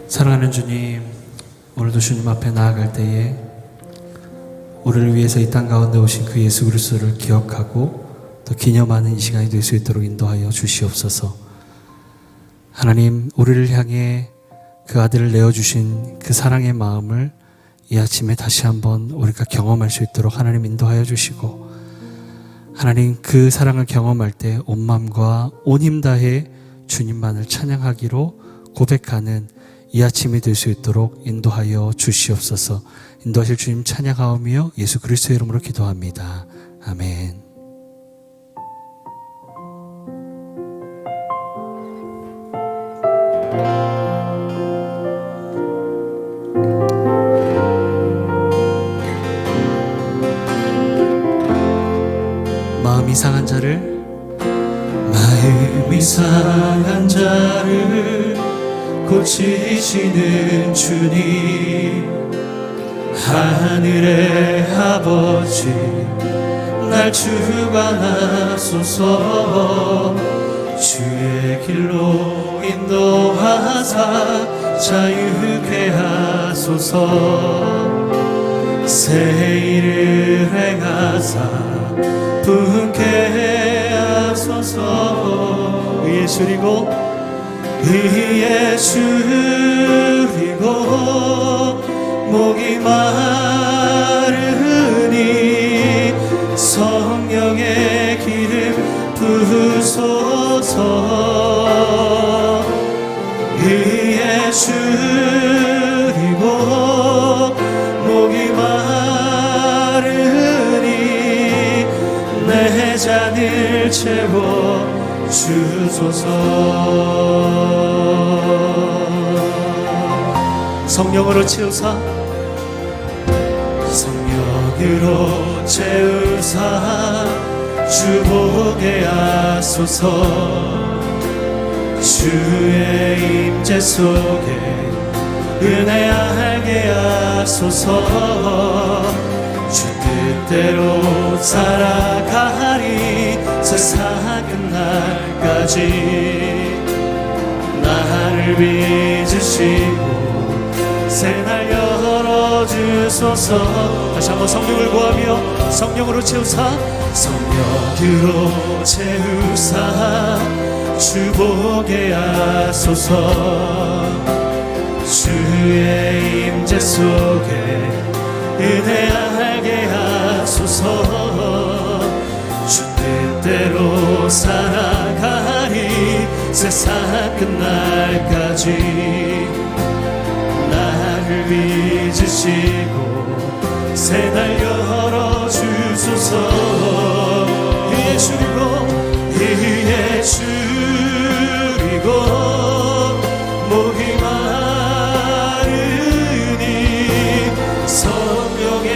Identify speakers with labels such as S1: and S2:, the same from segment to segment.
S1: 사랑하는 주님, 오늘도 주님 앞에 나아갈 때에 우리를 위해서 이 땅 가운데 오신 그 예수 그리스도를 기억하고 또 기념하는 이 시간이 될 수 있도록 인도하여 주시옵소서. 하나님, 우리를 향해 그 아들을 내어주신 그 사랑의 마음을 이 아침에 다시 한번 우리가 경험할 수 있도록 하나님 인도하여 주시고, 하나님 그 사랑을 경험할 때 온 마음과 온 힘 다해 주님만을 찬양하기로 고백하는 이 아침이 될 수 있도록 인도하여 주시옵소서. 인도하실 주님 찬양하오며 예수 그리스도의 이름으로 기도합니다. 아멘. 마음이 상한 자를 고치시는 주님, 하늘의 아버지 날 주관하소서. 주의 길로 인도하사 자유케 하소서. 새 일을 행하사 분케 하소서. 예수리고 의에 줄이고 목이 마르니 성령의 기름 부으소서. 의에 줄이고 목이 마르니 내 잔을 채워 주소서. 성령으로 채우사, 성령으로 채우사 주보게 하소서. 주의 임재 속에 은혜 알게 하소서. 주 뜻대로 살아가리 세상 끝날까지. 나를 빚으시고 새날 열어 주소서. 다시 한번 성령을 구하며 성령으로 채우사, 성령으로 채우사 주보게 하소서. 주의 임재 속에 은혜하게 하소서. 주 뜻대로 살아가리 세상 끝날까지. 나를 빚으시고 새날 열어주소서. 위에 줄이고 위에 줄이고 목이 마르니 성령의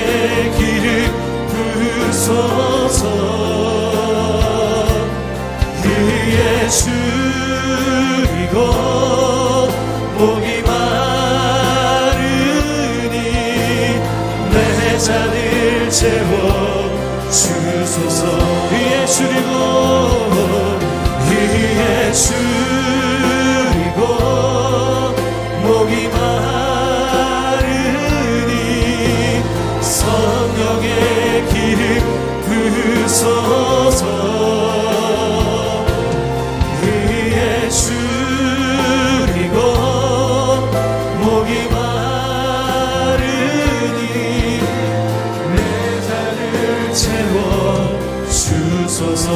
S1: 기름 부으소서. 위에 줄이고 목이 마르니 내 잔을 채워 주소서. 위에 줄이고 위에 줄이고 목이 마르니 성령의 기름 부으소서. 위에 줄이고 목이 마르니 내 잔을 채워 주소서.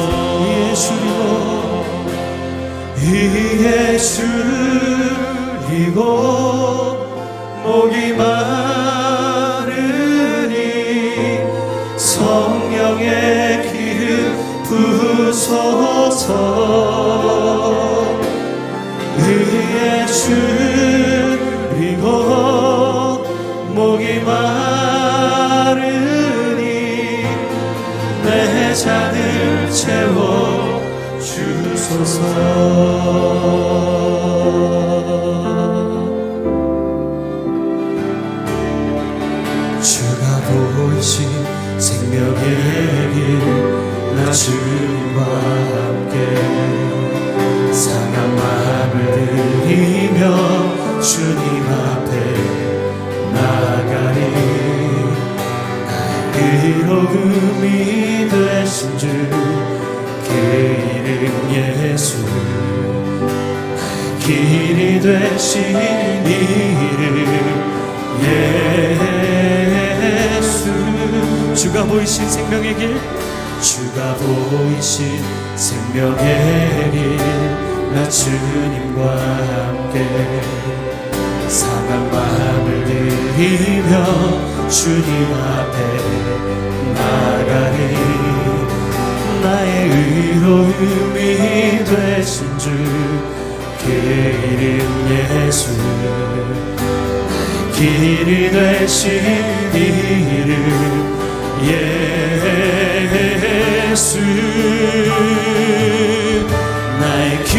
S1: 위에 줄이고 목이 마르니 성령의 기름 부으소서. 위에 줄이고 목이 마르니 내 잔을 채워 주소서. 주가 보이신 생명의 길, 나 주님과 함께 상한 마음을 들이며 주님 앞에 나아가리. 나의 의로움이 되신 주 그 이름 예수, 나의 길이 되신 이름 예수. 주가 보이신 생명의 길, 주가 보이신 생명의 길, 나 주님과 함께 상한 마음을 들이며 주님 앞에 나가리. 나의 의로움이 되신 주 그 이름 예수, 나의 길이 되신 이름 예수. 나의 길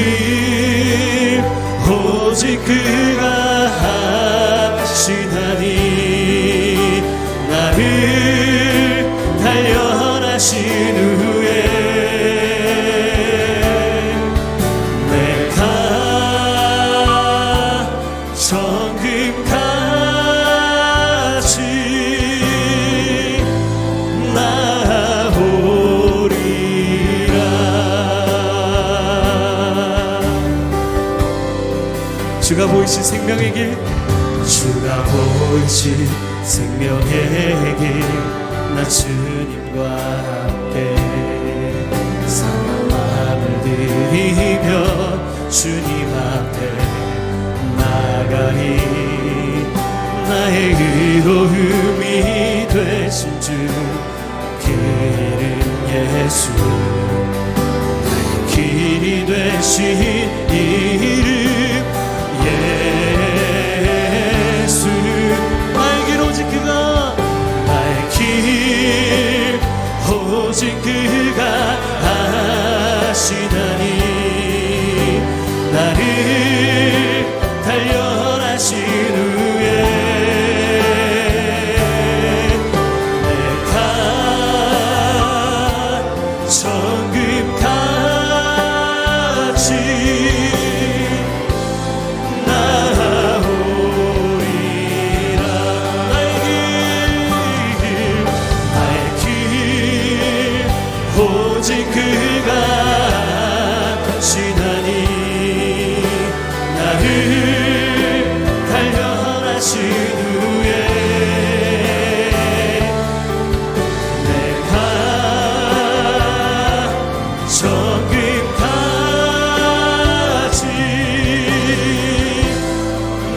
S1: 오직 그가 하시나니 나를 단련하신 후에 내가 정금같이 나오리라. 주가 보이신 생명의 길, 주가 보이신 생명의 길, 나 주님과 함께 상한 마음을 들이며 주님 앞에 나가리. 나의 의로움이 되신 주 그 이름 예수, 나의 길이 되신 이름 예수. 나의 길 오직 그가, 나의 길 오직 그가 하시나니 나를 단련하신 후에 내가 정금같이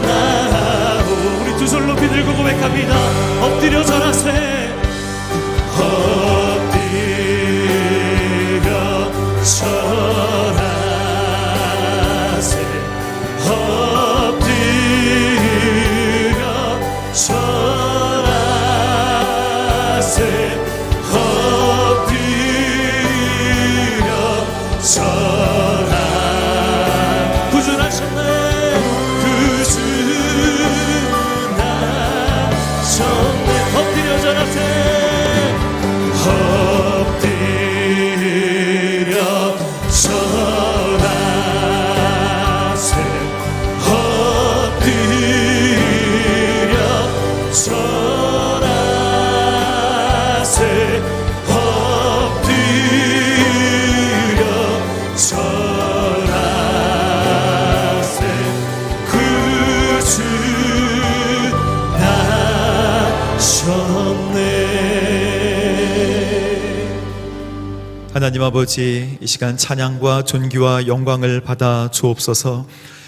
S1: 나하오. 우리 두 손 높이 들고 고백합니다. 엎드려 절하세. 엎드려 절하세. 엎드려 절하세. 엎드려 절하. 구준하셨네. 구준하셨네. 엎드려 절하세. 엎드려 절하세. 엎드려 절하세. 엎드려 절하세. 구주나셨네.
S2: 하나님 아버지, 이 시간 찬양과 존귀와 영광을 받아 주옵소서.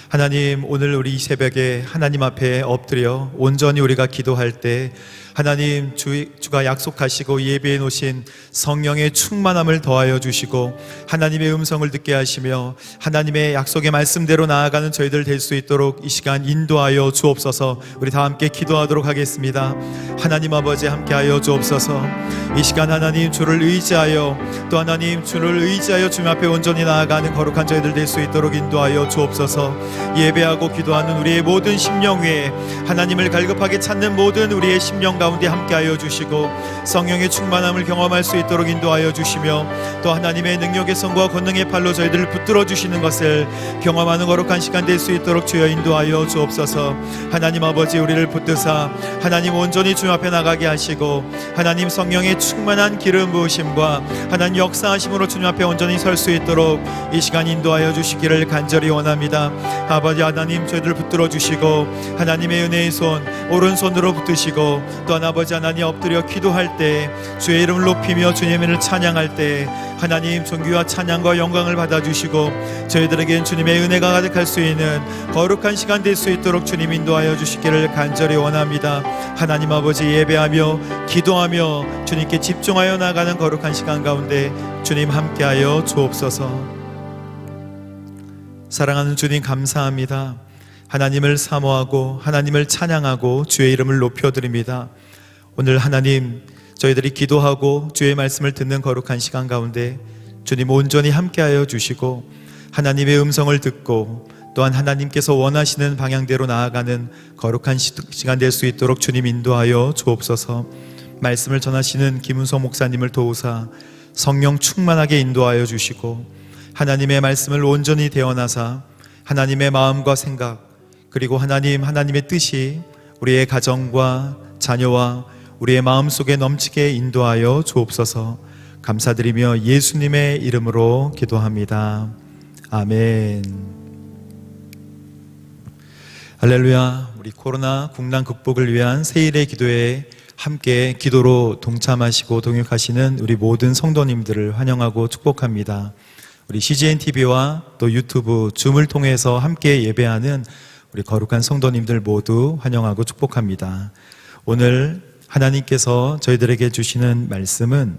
S2: 하나님, 오늘 우리 이 새벽에 하나님 앞에 엎드려 온전히 우리가 기도할 때 하나님 주가 약속하시고 예비해 놓으신 성령의 충만함을 더하여 주시고 하나님의 음성을 듣게 하시며 하나님의 약속의 말씀대로 나아가는 저희들 될 수 있도록 이 시간 인도하여 주옵소서. 우리 다 함께 기도하도록 하겠습니다. 하나님 아버지, 함께하여 주옵소서. 이 시간 하나님 주를 의지하여 또 하나님 주를 의지하여 주님 앞에 온전히 나아가는 거룩한 저희들 될 수 있도록 인도하여 주옵소서. 예배하고 기도하는 우리의 모든 심령 위에 하나님을 갈급하게 찾는 모든 우리의 심령 가운데 함께하여 주시고 성령의 충만함을 경험할 수 있도록 인도하여 주시며 또 하나님의 능력의 손과 권능의 팔로 저희들을 붙들어 주시는 것을 경험하는 거룩한 시간 될 수 있도록 주여 인도하여 주옵소서. 하나님 아버지, 우리를 붙드사 하나님 온전히 주님 앞에 나가게 하시고 하나님 성령의 충만한 기름 부으심과 하나님 역사하심으로 주님 앞에 온전히 설 수 있도록 이 시간 인도하여 주시기를 간절히 원합니다. 아버지 하나님, 저희들을 붙들어 주시고 하나님의 은혜의 손 오른손으로 붙드시고 또한 아버지 하나님 엎드려 기도할 때 주의 이름을 높이며 주님을 찬양할 때 하나님 존귀와 찬양과 영광을 받아주시고 저희들에겐 주님의 은혜가 가득할 수 있는 거룩한 시간 될 수 있도록 주님 인도하여 주시기를 간절히 원합니다. 하나님 아버지, 예배하며 기도하며 주님께 집중하여 나가는 거룩한 시간 가운데 주님 함께하여 주옵소서. 사랑하는 주님, 감사합니다. 하나님을 사모하고 하나님을 찬양하고 주의 이름을 높여드립니다. 오늘 하나님, 저희들이 기도하고 주의 말씀을 듣는 거룩한 시간 가운데 주님 온전히 함께하여 주시고 하나님의 음성을 듣고 또한 하나님께서 원하시는 방향대로 나아가는 거룩한 시간 될 수 있도록 주님 인도하여 주옵소서. 말씀을 전하시는 김은성 목사님을 도우사 성령 충만하게 인도하여 주시고 하나님의 말씀을 온전히 대언하사 하나님의 마음과 생각 그리고 하나님의 뜻이 우리의 가정과 자녀와 우리의 마음속에 넘치게 인도하여 주옵소서. 감사드리며 예수님의 이름으로 기도합니다. 아멘. 할렐루야. 우리 코로나 국난 극복을 위한 세일의 기도에 함께 기도로 동참하시고 동역하시는 우리 모든 성도님들을 환영하고 축복합니다. 우리 CGN TV와 또 유튜브 줌을 통해서 함께 예배하는 우리 거룩한 성도님들 모두 환영하고 축복합니다. 오늘 하나님께서 저희들에게 주시는 말씀은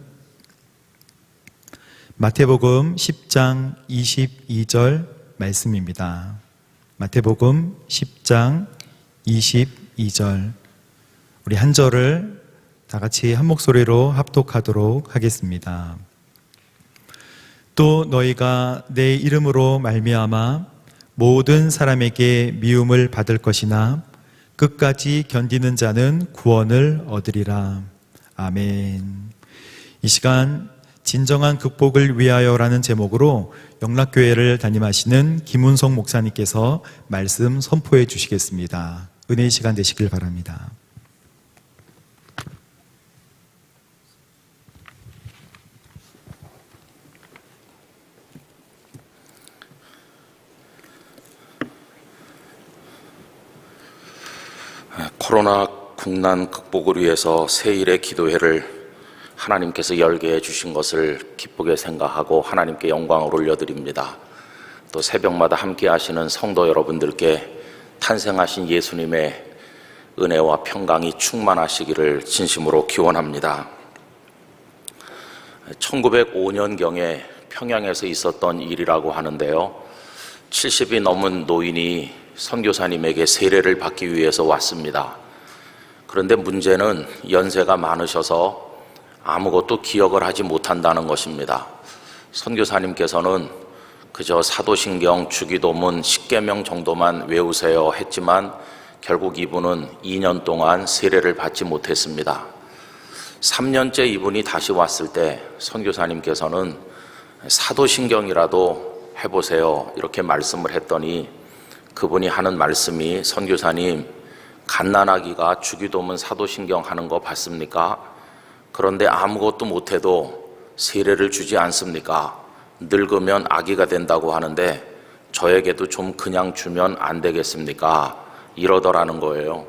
S2: 마태복음 10장 22절 말씀입니다. 마태복음 10장 22절. 우리 한 절을 다 같이 한 목소리로 합독하도록 하겠습니다. 또 너희가 내 이름으로 말미암아 모든 사람에게 미움을 받을 것이나 끝까지 견디는 자는 구원을 얻으리라. 아멘. 이 시간 진정한 극복을 위하여라는 제목으로 영락교회를 담임하시는 김은성 목사님께서 말씀 선포해 주시겠습니다. 은혜의 시간 되시길 바랍니다.
S3: 코로나 국난 극복을 위해서 세일의 기도회를 하나님께서 열게 해주신 것을 기쁘게 생각하고 하나님께 영광을 올려드립니다. 또 새벽마다 함께 하시는 성도 여러분들께 탄생하신 예수님의 은혜와 평강이 충만하시기를 진심으로 기원합니다. 1905년경에 평양에서 있었던 일이라고 하는데요, 70이 넘은 노인이 선교사님에게 세례를 받기 위해서 왔습니다. 그런데 문제는 연세가 많으셔서 아무것도 기억을 하지 못한다는 것입니다. 선교사님께서는 그저 사도신경, 주기도문, 십계명 정도만 외우세요 했지만 결국 이분은 2년 동안 세례를 받지 못했습니다. 3년째 이분이 다시 왔을 때 선교사님께서는 사도신경이라도 해보세요 이렇게 말씀을 했더니 그분이 하는 말씀이, 선교사님, 갓난아기가 주기도문, 사도신경 하는 거 봤습니까? 그런데 아무것도 못해도 세례를 주지 않습니까? 늙으면 아기가 된다고 하는데 저에게도 좀 그냥 주면 안 되겠습니까? 이러더라는 거예요.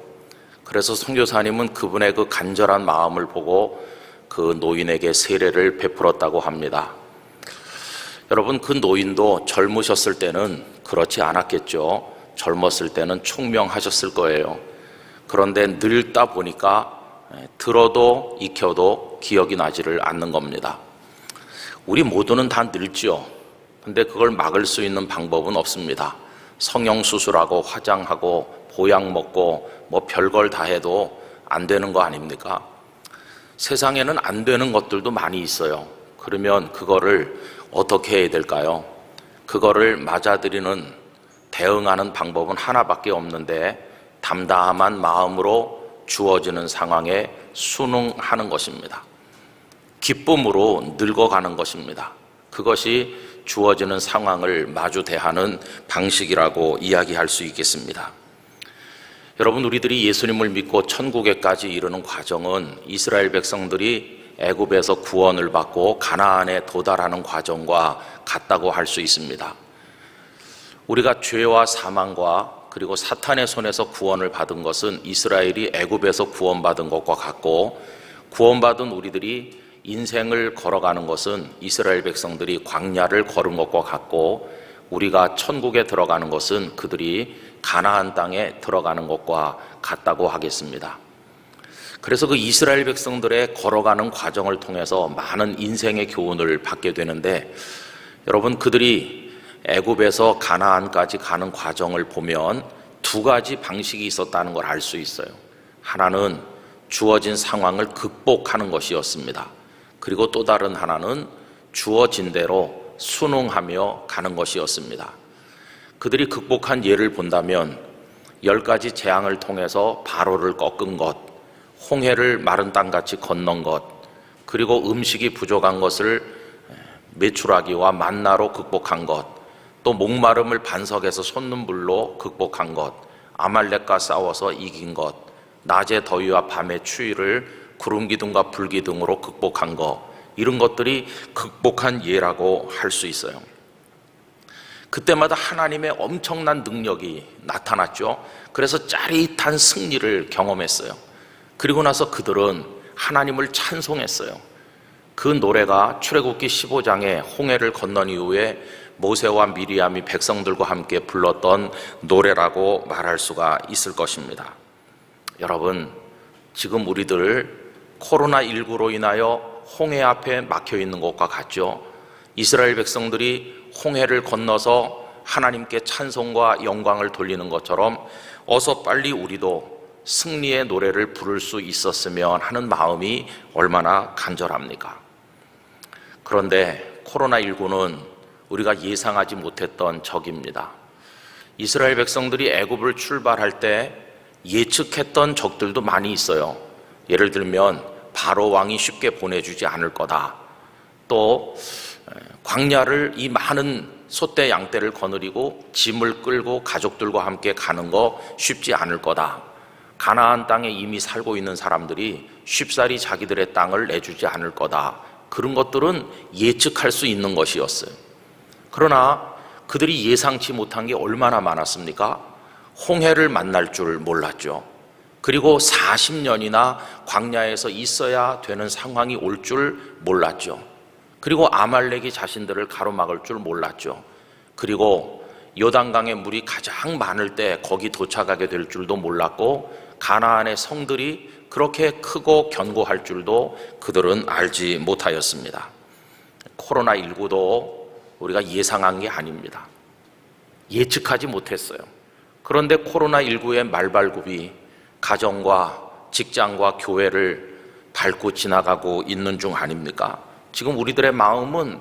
S3: 그래서 선교사님은 그분의 그 간절한 마음을 보고 그 노인에게 세례를 베풀었다고 합니다. 여러분, 그 노인도 젊으셨을 때는 그렇지 않았겠죠. 젊었을 때는 총명하셨을 거예요. 그런데 늙다 보니까 들어도 익혀도 기억이 나지를 않는 겁니다. 우리 모두는 다 늙죠. 근데 그걸 막을 수 있는 방법은 없습니다. 성형수술하고 화장하고 보약 먹고 뭐 별걸 다 해도 안 되는 거 아닙니까? 세상에는 안 되는 것들도 많이 있어요. 그러면 그거를 어떻게 해야 될까요? 그거를 맞아들이는, 대응하는 방법은 하나밖에 없는데 담담한 마음으로 주어지는 상황에 순응하는 것입니다. 기쁨으로 늙어가는 것입니다. 그것이 주어지는 상황을 마주 대하는 방식이라고 이야기할 수 있겠습니다. 여러분, 우리들이 예수님을 믿고 천국에까지 이르는 과정은 이스라엘 백성들이 애굽에서 구원을 받고 가나안에 도달하는 과정과 같다고 할 수 있습니다. 우리가 죄와 사망과 그리고 사탄의 손에서 구원을 받은 것은 이스라엘이 애굽에서 구원받은 것과 같고, 구원받은 우리들이 인생을 걸어가는 것은 이스라엘 백성들이 광야를 걸은 것과 같고, 우리가 천국에 들어가는 것은 그들이 가나안 땅에 들어가는 것과 같다고 하겠습니다. 그래서 그 이스라엘 백성들의 걸어가는 과정을 통해서 많은 인생의 교훈을 받게 되는데, 여러분, 그들이 애굽에서 가나안까지 가는 과정을 보면 두 가지 방식이 있었다는 걸 알 수 있어요. 하나는 주어진 상황을 극복하는 것이었습니다. 그리고 또 다른 하나는 주어진 대로 순응하며 가는 것이었습니다. 그들이 극복한 예를 본다면 10가지 재앙을 통해서 바로를 꺾은 것, 홍해를 마른 땅같이 건넌 것, 그리고 음식이 부족한 것을 메추라기와 만나로 극복한 것, 또 목마름을 반석에서 솟는불로 극복한 것, 아말렉과 싸워서 이긴 것, 낮의 더위와 밤의 추위를 구름기둥과 불기둥으로 극복한 것, 이런 것들이 극복한 예라고 할 수 있어요. 그때마다 하나님의 엄청난 능력이 나타났죠. 그래서 짜릿한 승리를 경험했어요. 그리고 나서 그들은 하나님을 찬송했어요. 그 노래가 출애굽기 15장에 홍해를 건넌 이후에 모세와 미리암이 백성들과 함께 불렀던 노래라고 말할 수가 있을 것입니다. 여러분, 지금 우리들 코로나19로 인하여 홍해 앞에 막혀 있는 것과 같죠. 이스라엘 백성들이 홍해를 건너서 하나님께 찬송과 영광을 돌리는 것처럼 어서 빨리 우리도 승리의 노래를 부를 수 있었으면 하는 마음이 얼마나 간절합니까? 그런데 코로나19는 우리가 예상하지 못했던 적입니다. 이스라엘 백성들이 애굽을 출발할 때 예측했던 적들도 많이 있어요. 예를 들면 바로 왕이 쉽게 보내주지 않을 거다. 또 광야를 이 많은 소떼 양떼를 거느리고 짐을 끌고 가족들과 함께 가는 거 쉽지 않을 거다. 가나안 땅에 이미 살고 있는 사람들이 쉽사리 자기들의 땅을 내주지 않을 거다. 그런 것들은 예측할 수 있는 것이었어요. 그러나 그들이 예상치 못한 게 얼마나 많았습니까? 홍해를 만날 줄 몰랐죠. 그리고 40년이나 광야에서 있어야 되는 상황이 올 줄 몰랐죠. 그리고 아말렉이 자신들을 가로막을 줄 몰랐죠. 그리고 요단강의 물이 가장 많을 때 거기 도착하게 될 줄도 몰랐고, 가나안의 성들이 그렇게 크고 견고할 줄도 그들은 알지 못하였습니다. 코로나19도 우리가 예상한 게 아닙니다. 예측하지 못했어요. 그런데 코로나19의 말발굽이 가정과 직장과 교회를 밟고 지나가고 있는 중 아닙니까? 지금 우리들의 마음은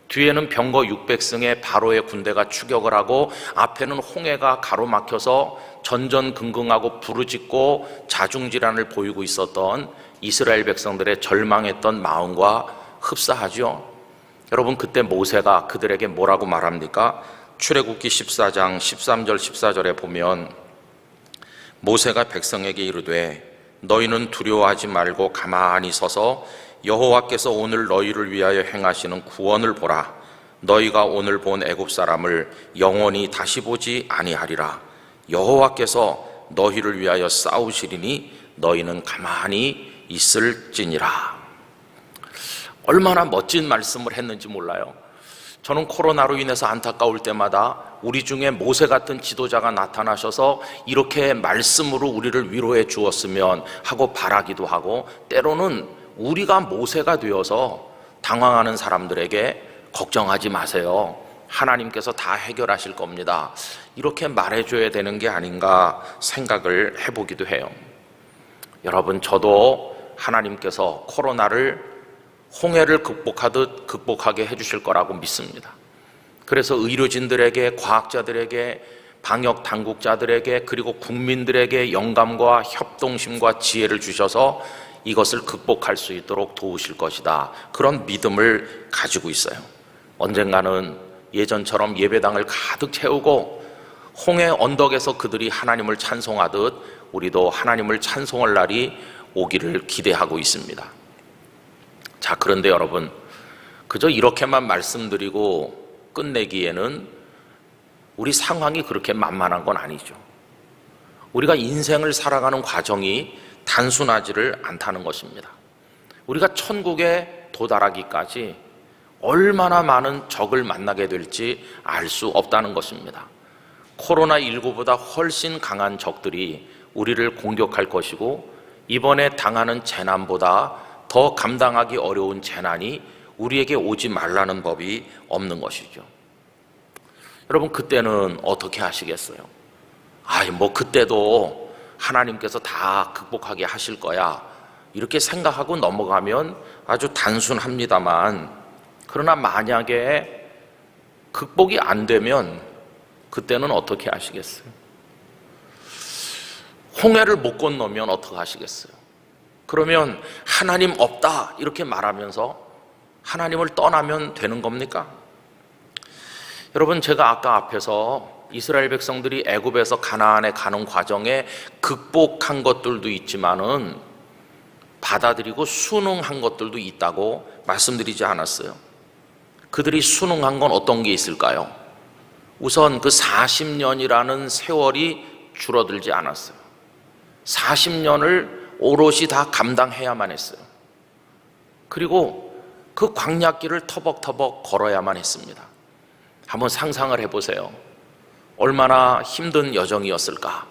S3: 뒤에는 병거 600승의 바로의 군대가 추격을 하고 앞에는 홍해가 가로막혀서 전전긍긍하고 부르짖고 자중질환을 보이고 있었던 이스라엘 백성들의 절망했던 마음과 흡사하죠. 여러분, 그때 모세가 그들에게 뭐라고 말합니까? 출애굽기 14장 13절 14절에 보면 모세가 백성에게 이르되 너희는 두려워하지 말고 가만히 서서 여호와께서 오늘 너희를 위하여 행하시는 구원을 보라. 너희가 오늘 본 애굽 사람을 영원히 다시 보지 아니하리라. 여호와께서 너희를 위하여 싸우시리니 너희는 가만히 있을지니라. 얼마나 멋진 말씀을 했는지 몰라요. 저는 코로나로 인해서 안타까울 때마다 우리 중에 모세 같은 지도자가 나타나셔서 이렇게 말씀으로 우리를 위로해 주었으면 하고 바라기도 하고, 때로는 우리가 모세가 되어서 당황하는 사람들에게 걱정하지 마세요, 하나님께서 다 해결하실 겁니다, 이렇게 말해줘야 되는 게 아닌가 생각을 해보기도 해요. 여러분, 저도 하나님께서 코로나를 홍해를 극복하듯 극복하게 해주실 거라고 믿습니다. 그래서 의료진들에게, 과학자들에게, 방역 당국자들에게, 그리고 국민들에게 영감과 협동심과 지혜를 주셔서 이것을 극복할 수 있도록 도우실 것이다, 그런 믿음을 가지고 있어요. 언젠가는 예전처럼 예배당을 가득 채우고 홍해 언덕에서 그들이 하나님을 찬송하듯 우리도 하나님을 찬송할 날이 오기를 기대하고 있습니다. 자, 그런데 여러분, 그저 이렇게만 말씀드리고 끝내기에는 우리 상황이 그렇게 만만한 건 아니죠. 우리가 인생을 살아가는 과정이 단순하지를 않다는 것입니다. 우리가 천국에 도달하기까지 얼마나 많은 적을 만나게 될지 알 수 없다는 것입니다. 코로나19보다 훨씬 강한 적들이 우리를 공격할 것이고, 이번에 당하는 재난보다 더 감당하기 어려운 재난이 우리에게 오지 말라는 법이 없는 것이죠. 여러분, 그때는 어떻게 하시겠어요? 그때도 하나님께서 다 극복하게 하실 거야, 이렇게 생각하고 넘어가면 아주 단순합니다만, 그러나 만약에 극복이 안 되면 그때는 어떻게 하시겠어요? 홍해를 못 건너면 어떻게 하시겠어요? 그러면 하나님 없다 이렇게 말하면서 하나님을 떠나면 되는 겁니까? 여러분, 제가 아까 앞에서 이스라엘 백성들이 애굽에서 가나안에 가는 과정에 극복한 것들도 있지만은 받아들이고 순응한 것들도 있다고 말씀드리지 않았어요? 그들이 순응한 건 어떤 게 있을까요? 우선 그 40년이라는 세월이 줄어들지 않았어요. 40년을 오롯이 다 감당해야만 했어요. 그리고 그 광야길을 터벅터벅 걸어야만 했습니다. 한번 상상을 해보세요. 얼마나 힘든 여정이었을까.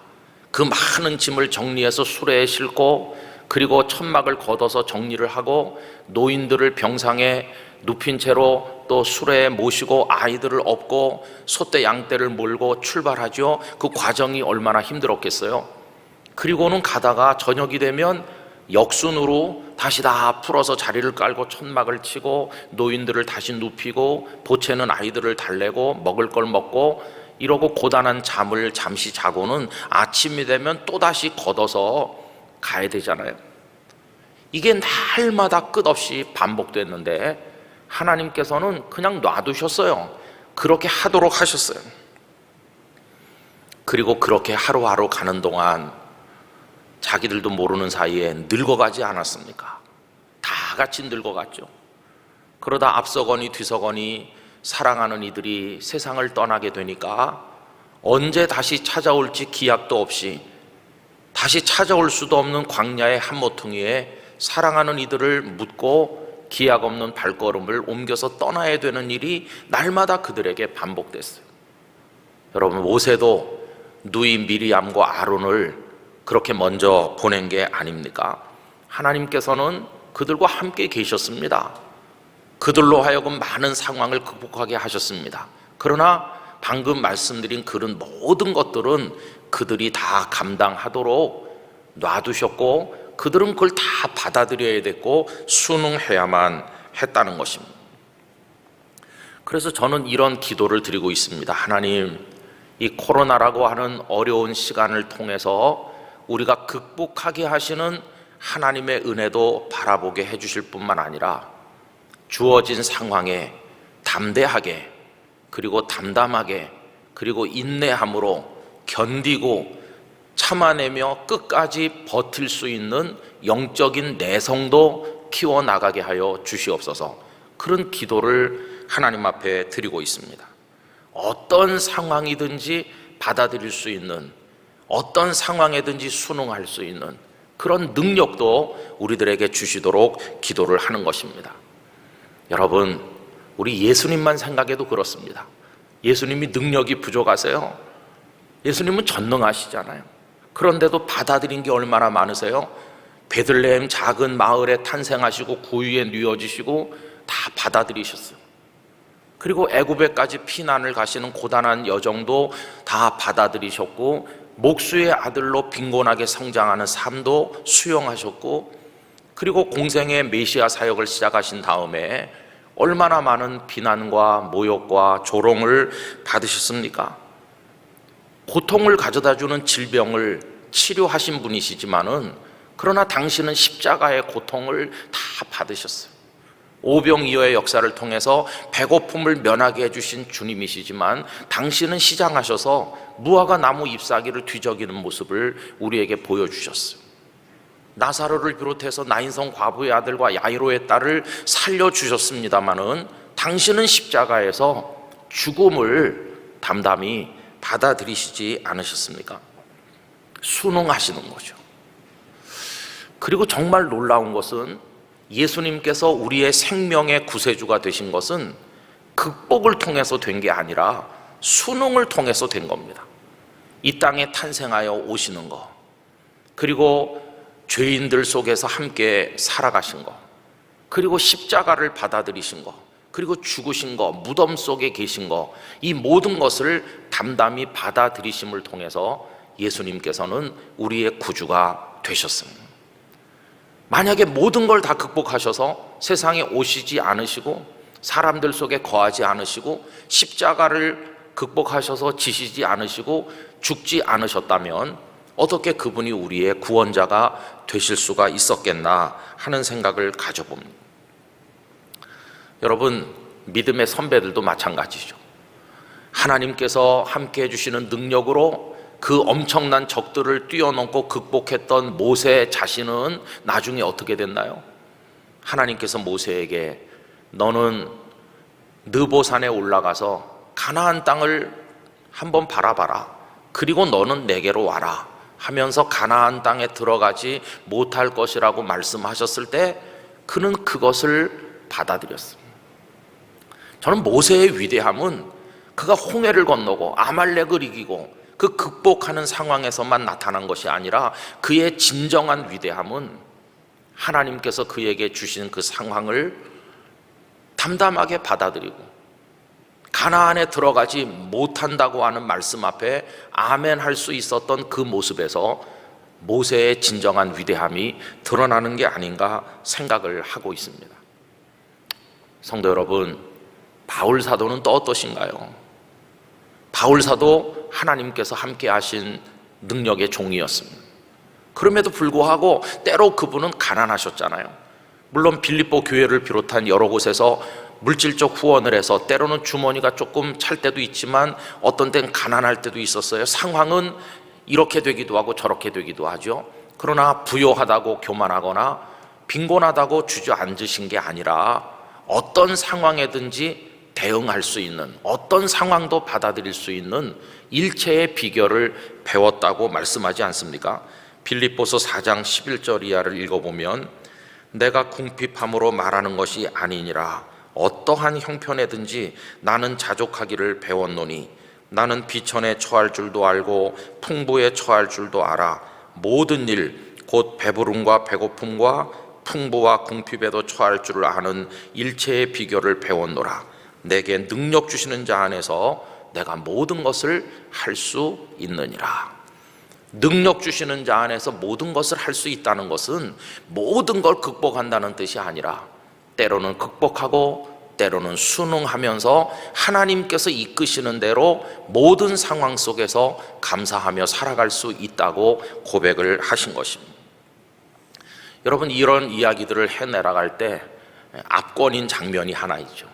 S3: 그 많은 짐을 정리해서 수레에 싣고, 그리고 천막을 걷어서 정리를 하고, 노인들을 병상에 눕힌 채로 또 수레에 모시고 아이들을 업고 소떼 양떼를 몰고 출발하죠. 그 과정이 얼마나 힘들었겠어요. 그리고는 가다가 저녁이 되면 역순으로 다시 다 풀어서 자리를 깔고 천막을 치고 노인들을 다시 눕히고 보채는 아이들을 달래고 먹을 걸 먹고 이러고 고단한 잠을 잠시 자고는 아침이 되면 또다시 걷어서 가야 되잖아요. 이게 날마다 끝없이 반복됐는데 하나님께서는 그냥 놔두셨어요. 그렇게 하도록 하셨어요. 그리고 그렇게 하루하루 가는 동안 자기들도 모르는 사이에 늙어가지 않았습니까? 다 같이 늙어갔죠. 그러다 앞서거니 뒤서거니 사랑하는 이들이 세상을 떠나게 되니까 언제 다시 찾아올지 기약도 없이 다시 찾아올 수도 없는 광야의 한 모퉁이에 사랑하는 이들을 묻고 기약 없는 발걸음을 옮겨서 떠나야 되는 일이 날마다 그들에게 반복됐어요. 여러분, 모세도 누이 미리암과 아론을 그렇게 먼저 보낸 게 아닙니까? 하나님께서는 그들과 함께 계셨습니다. 그들로 하여금 많은 상황을 극복하게 하셨습니다. 그러나 방금 말씀드린 그런 모든 것들은 그들이 다 감당하도록 놔두셨고, 그들은 그걸 다 받아들여야 됐고 순응해야만 했다는 것입니다. 그래서 저는 이런 기도를 드리고 있습니다. 하나님, 이 코로나라고 하는 어려운 시간을 통해서 우리가 극복하게 하시는 하나님의 은혜도 바라보게 해주실 뿐만 아니라 주어진 상황에 담대하게, 그리고 담담하게, 그리고 인내함으로 견디고 참아내며 끝까지 버틸 수 있는 영적인 내성도 키워나가게 하여 주시옵소서. 그런 기도를 하나님 앞에 드리고 있습니다. 어떤 상황이든지 받아들일 수 있는, 어떤 상황에든지 순응할 수 있는 그런 능력도 우리들에게 주시도록 기도를 하는 것입니다. 여러분, 우리 예수님만 생각해도 그렇습니다. 예수님이 능력이 부족하세요? 예수님은 전능하시잖아요. 그런데도 받아들인 게 얼마나 많으세요? 베들레헴 작은 마을에 탄생하시고 구유에 누워지시고 다 받아들이셨어요. 그리고 애굽에까지 피난을 가시는 고단한 여정도 다 받아들이셨고, 목수의 아들로 빈곤하게 성장하는 삶도 수용하셨고, 그리고 공생의 메시아 사역을 시작하신 다음에 얼마나 많은 비난과 모욕과 조롱을 받으셨습니까? 고통을 가져다주는 질병을 치료하신 분이시지만은, 그러나 당신은 십자가의 고통을 다 받으셨어요. 오병이어의 역사를 통해서 배고픔을 면하게 해주신 주님이시지만, 당신은 시장하셔서 무화과 나무 잎사귀를 뒤적이는 모습을 우리에게 보여주셨어요. 나사로를 비롯해서 나인성 과부의 아들과 야이로의 딸을 살려주셨습니다마는, 당신은 십자가에서 죽음을 담담히 받아들이시지 않으셨습니까? 순응하시는 거죠. 그리고 정말 놀라운 것은, 예수님께서 우리의 생명의 구세주가 되신 것은 극복을 통해서 된 게 아니라 순응을 통해서 된 겁니다. 이 땅에 탄생하여 오시는 것, 그리고 죄인들 속에서 함께 살아가신 것, 그리고 십자가를 받아들이신 것, 그리고 죽으신 것, 무덤 속에 계신 것, 이 모든 것을 담담히 받아들이심을 통해서 예수님께서는 우리의 구주가 되셨습니다. 만약에 모든 걸 다 극복하셔서 세상에 오시지 않으시고 사람들 속에 거하지 않으시고 십자가를 극복하셔서 지시지 않으시고 죽지 않으셨다면 어떻게 그분이 우리의 구원자가 되실 수가 있었겠나 하는 생각을 가져봅니다. 여러분, 믿음의 선배들도 마찬가지죠. 하나님께서 함께 해주시는 능력으로 그 엄청난 적들을 뛰어넘고 극복했던 모세 자신은 나중에 어떻게 됐나요? 하나님께서 모세에게 너는 느보산에 올라가서 가나안 땅을 한번 바라봐라. 그리고 너는 내게로 와라 하면서 가나안 땅에 들어가지 못할 것이라고 말씀하셨을 때 그는 그것을 받아들였습니다. 저는 모세의 위대함은 그가 홍해를 건너고 아말렉을 이기고 그 극복하는 상황에서만 나타난 것이 아니라 그의 진정한 위대함은 하나님께서 그에게 주신 그 상황을 담담하게 받아들이고 가나안에 들어가지 못한다고 하는 말씀 앞에 아멘 할 수 있었던 그 모습에서 모세의 진정한 위대함이 드러나는 게 아닌가 생각을 하고 있습니다. 성도 여러분, 바울 사도는 또 어떠신가요? 바울 사도 하나님께서 함께 하신 능력의 종이었습니다. 그럼에도 불구하고 때로 그분은 가난하셨잖아요. 물론 빌립보 교회를 비롯한 여러 곳에서 물질적 후원을 해서 때로는 주머니가 조금 찰 때도 있지만 어떤 때는 가난할 때도 있었어요. 상황은 이렇게 되기도 하고 저렇게 되기도 하죠. 그러나 부요하다고 교만하거나 빈곤하다고 주저앉으신 게 아니라 어떤 상황에든지 대응할 수 있는, 어떤 상황도 받아들일 수 있는 일체의 비결을 배웠다고 말씀하지 않습니까? 빌립보서 4장 11절 이하를 읽어보면 내가 궁핍함으로 말하는 것이 아니니라. 어떠한 형편에든지 나는 자족하기를 배웠노니 나는 비천에 처할 줄도 알고 풍부에 처할 줄도 알아. 모든 일 곧 배부름과 배고픔과 풍부와 궁핍에도 처할 줄을 아는 일체의 비결을 배웠노라. 내게 능력 주시는 자 안에서 내가 모든 것을 할 수 있느니라. 능력 주시는 자 안에서 모든 것을 할 수 있다는 것은 모든 걸 극복한다는 뜻이 아니라 때로는 극복하고 때로는 순응하면서 하나님께서 이끄시는 대로 모든 상황 속에서 감사하며 살아갈 수 있다고 고백을 하신 것입니다. 여러분, 이런 이야기들을 해내려갈 때 압권인 장면이 하나 있죠.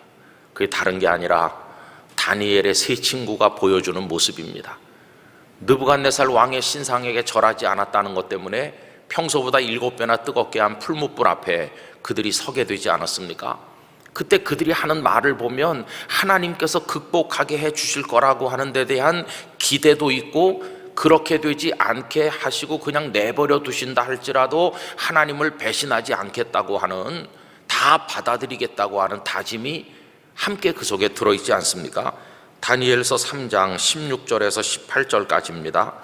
S3: 그게 다른 게 아니라 다니엘의 세 친구가 보여주는 모습입니다. 느부갓네살 왕의 신상에게 절하지 않았다는 것 때문에 평소보다 7배나 뜨겁게 한 풀무불 앞에 그들이 서게 되지 않았습니까? 그때 그들이 하는 말을 보면 하나님께서 극복하게 해 주실 거라고 하는 데 대한 기대도 있고, 그렇게 되지 않게 하시고 그냥 내버려 두신다 할지라도 하나님을 배신하지 않겠다고 하는, 다 받아들이겠다고 하는 다짐이 함께 그 속에 들어있지 않습니까? 다니엘서 3장 16절에서 18절까지입니다.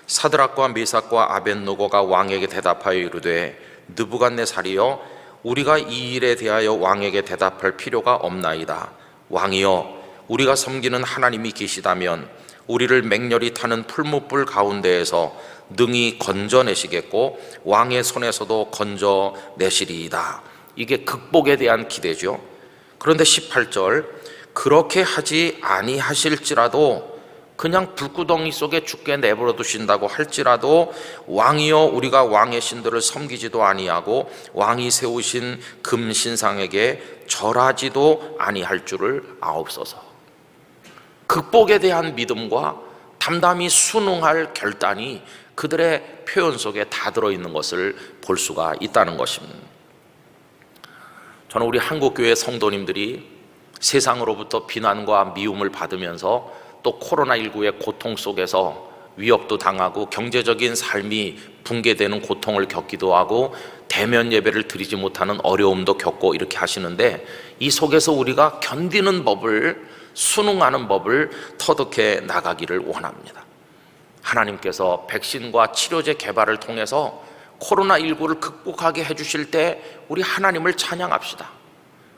S3: 사드락과 메삭과 아벳노고가 왕에게 대답하여 이르되 느부갓네살이여, 우리가 이 일에 대하여 왕에게 대답할 필요가 없나이다. 왕이여, 우리가 섬기는 하나님이 계시다면 우리를 맹렬히 타는 풀무불 가운데에서 능히 건져내시겠고 왕의 손에서도 건져내시리이다. 이게 극복에 대한 기대죠. 그런데 18절, 그렇게 하지 아니하실지라도, 그냥 불구덩이 속에 죽게 내버려 두신다고 할지라도 왕이여, 우리가 왕의 신들을 섬기지도 아니하고 왕이 세우신 금신상에게 절하지도 아니할 줄을 아옵소서. 극복에 대한 믿음과 담담히 순응할 결단이 그들의 표현 속에 다 들어있는 것을 볼 수가 있다는 것입니다. 저는 우리 한국교회 성도님들이 세상으로부터 비난과 미움을 받으면서 또 코로나19의 고통 속에서 위협도 당하고 경제적인 삶이 붕괴되는 고통을 겪기도 하고 대면 예배를 드리지 못하는 어려움도 겪고 이렇게 하시는데, 이 속에서 우리가 견디는 법을, 순응하는 법을 터득해 나가기를 원합니다. 하나님께서 백신과 치료제 개발을 통해서 코로나19를 극복하게 해주실 때 우리 하나님을 찬양합시다.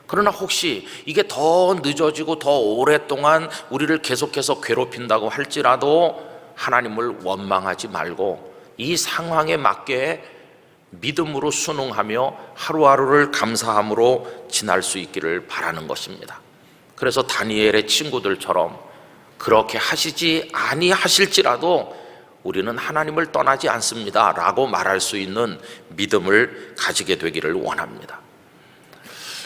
S3: 그러나 혹시 이게 더 늦어지고 더 오랫동안 우리를 계속해서 괴롭힌다고 할지라도 하나님을 원망하지 말고 이 상황에 맞게 믿음으로 순응하며 하루하루를 감사함으로 지날 수 있기를 바라는 것입니다. 그래서 다니엘의 친구들처럼 그렇게 하시지 아니하실지라도 우리는 하나님을 떠나지 않습니다 라고 말할 수 있는 믿음을 가지게 되기를 원합니다.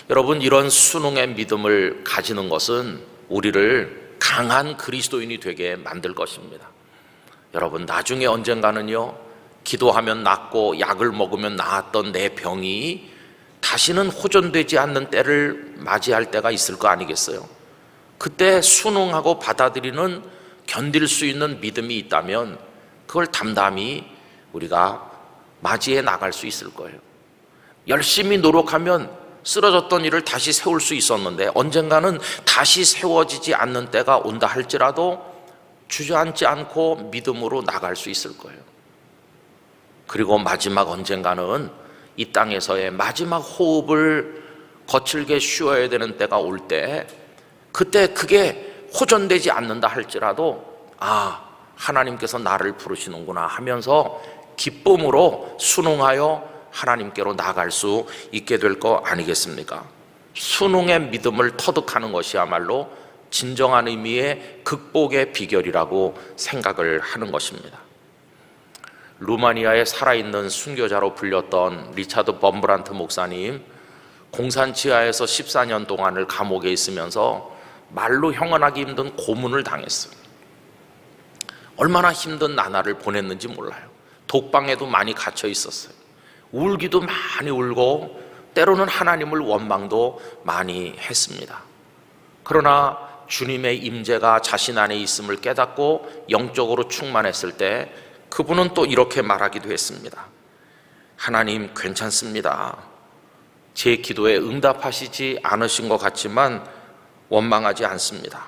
S3: 여러분, 이런 순응의 믿음을 가지는 것은 우리를 강한 그리스도인이 되게 만들 것입니다. 여러분, 나중에 언젠가는요, 기도하면 낫고 약을 먹으면 나았던 내 병이 다시는 호전되지 않는 때를 맞이할 때가 있을 거 아니겠어요? 그때 순응하고 받아들이는, 견딜 수 있는 믿음이 있다면 그걸 담담히 우리가 맞이해 나갈 수 있을 거예요. 열심히 노력하면 쓰러졌던 일을 다시 세울 수 있었는데 언젠가는 다시 세워지지 않는 때가 온다 할지라도 주저앉지 않고 믿음으로 나갈 수 있을 거예요. 그리고 마지막 언젠가는 이 땅에서의 마지막 호흡을 거칠게 쉬어야 되는 때가 올 때, 그때 그게 호전되지 않는다 할지라도 하나님께서 나를 부르시는구나 하면서 기쁨으로 순응하여 하나님께로 나갈 수 있게 될 거 아니겠습니까? 순응의 믿음을 터득하는 것이야말로 진정한 의미의 극복의 비결이라고 생각을 하는 것입니다. 루마니아에 살아있는 순교자로 불렸던 리차드 범브란트 목사님, 공산 지하에서 14년 동안을 감옥에 있으면서 말로 형언하기 힘든 고문을 당했어요. 얼마나 힘든 나날을 보냈는지 몰라요. 독방에도 많이 갇혀 있었어요. 울기도 많이 울고 때로는 하나님을 원망도 많이 했습니다. 그러나 주님의 임재가 자신 안에 있음을 깨닫고 영적으로 충만했을 때 그분은 또 이렇게 말하기도 했습니다. 하나님, 괜찮습니다. 제 기도에 응답하시지 않으신 것 같지만 원망하지 않습니다.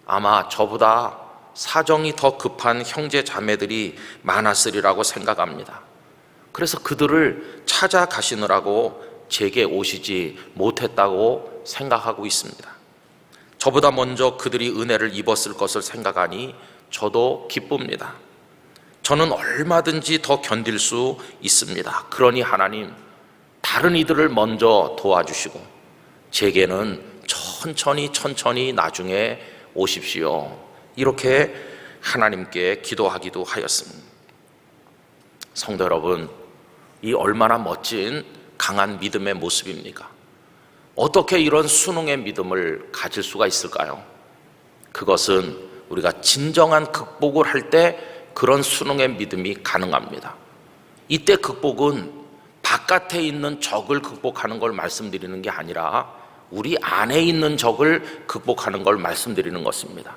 S3: 아마 저보다 사정이 더 급한 형제 자매들이 많았으리라고 생각합니다. 그래서 그들을 찾아가시느라고 제게 오시지 못했다고 생각하고 있습니다. 저보다 먼저 그들이 은혜를 입었을 것을 생각하니 저도 기쁩니다. 저는 얼마든지 더 견딜 수 있습니다. 그러니 하나님, 다른 이들을 먼저 도와주시고 제게는 천천히 나중에 오십시오. 이렇게 하나님께 기도하기도 하였습니다. 성도 여러분, 이 얼마나 멋진 강한 믿음의 모습입니까? 어떻게 이런 순응의 믿음을 가질 수가 있을까요? 그것은 우리가 진정한 극복을 할 때 그런 순응의 믿음이 가능합니다. 이때 극복은 바깥에 있는 적을 극복하는 걸 말씀드리는 게 아니라 우리 안에 있는 적을 극복하는 걸 말씀드리는 것입니다.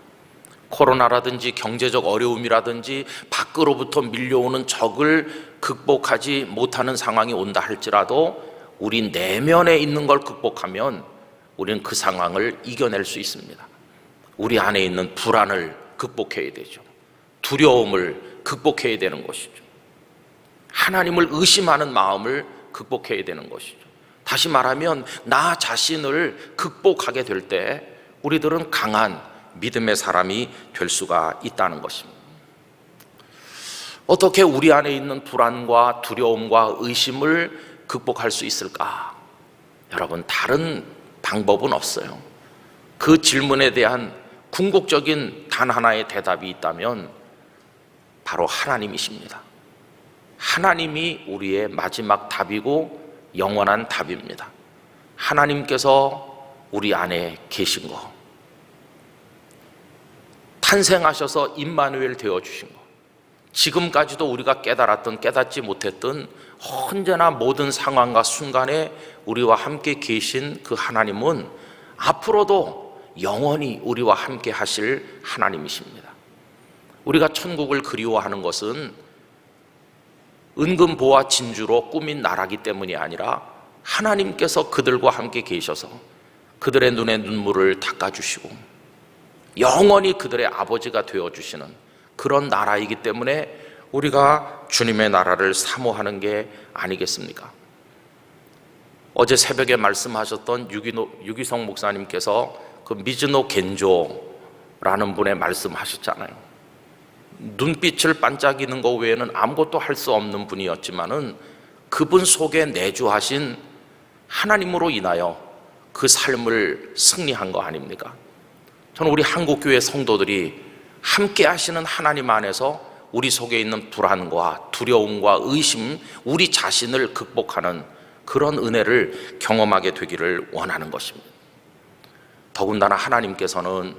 S3: 코로나라든지 경제적 어려움이라든지 밖으로부터 밀려오는 적을 극복하지 못하는 상황이 온다 할지라도 우리 내면에 있는 걸 극복하면 우리는 그 상황을 이겨낼 수 있습니다. 우리 안에 있는 불안을 극복해야 되죠. 두려움을 극복해야 되는 것이죠. 하나님을 의심하는 마음을 극복해야 되는 것이죠. 다시 말하면 나 자신을 극복하게 될 때 우리들은 강한 믿음의 사람이 될 수가 있다는 것입니다. 어떻게 우리 안에 있는 불안과 두려움과 의심을 극복할 수 있을까? 여러분, 다른 방법은 없어요. 그 질문에 대한 궁극적인 단 하나의 대답이 있다면 바로 하나님이십니다. 하나님이 우리의 마지막 답이고 영원한 답입니다. 하나님께서 우리 안에 계신 거, 탄생하셔서 임마누엘 되어주신 거, 지금까지도 우리가 깨달았던 깨닫지 못했던 언제나 모든 상황과 순간에 우리와 함께 계신 그 하나님은 앞으로도 영원히 우리와 함께 하실 하나님이십니다. 우리가 천국을 그리워하는 것은 은금보와 진주로 꾸민 나라기 때문이 아니라 하나님께서 그들과 함께 계셔서 그들의 눈에 눈물을 닦아주시고 영원히 그들의 아버지가 되어주시는 그런 나라이기 때문에 우리가 주님의 나라를 사모하는 게 아니겠습니까? 어제 새벽에 말씀하셨던 유기성 목사님께서 그 미즈노 겐조라는 분의 말씀하셨잖아요. 눈빛을 반짝이는 것 외에는 아무것도 할 수 없는 분이었지만은 그분 속에 내주하신 하나님으로 인하여 그 삶을 승리한 거 아닙니까? 저는 우리 한국교회 성도들이 함께 하시는 하나님 안에서 우리 속에 있는 불안과 두려움과 의심, 우리 자신을 극복하는 그런 은혜를 경험하게 되기를 원하는 것입니다. 더군다나 하나님께서는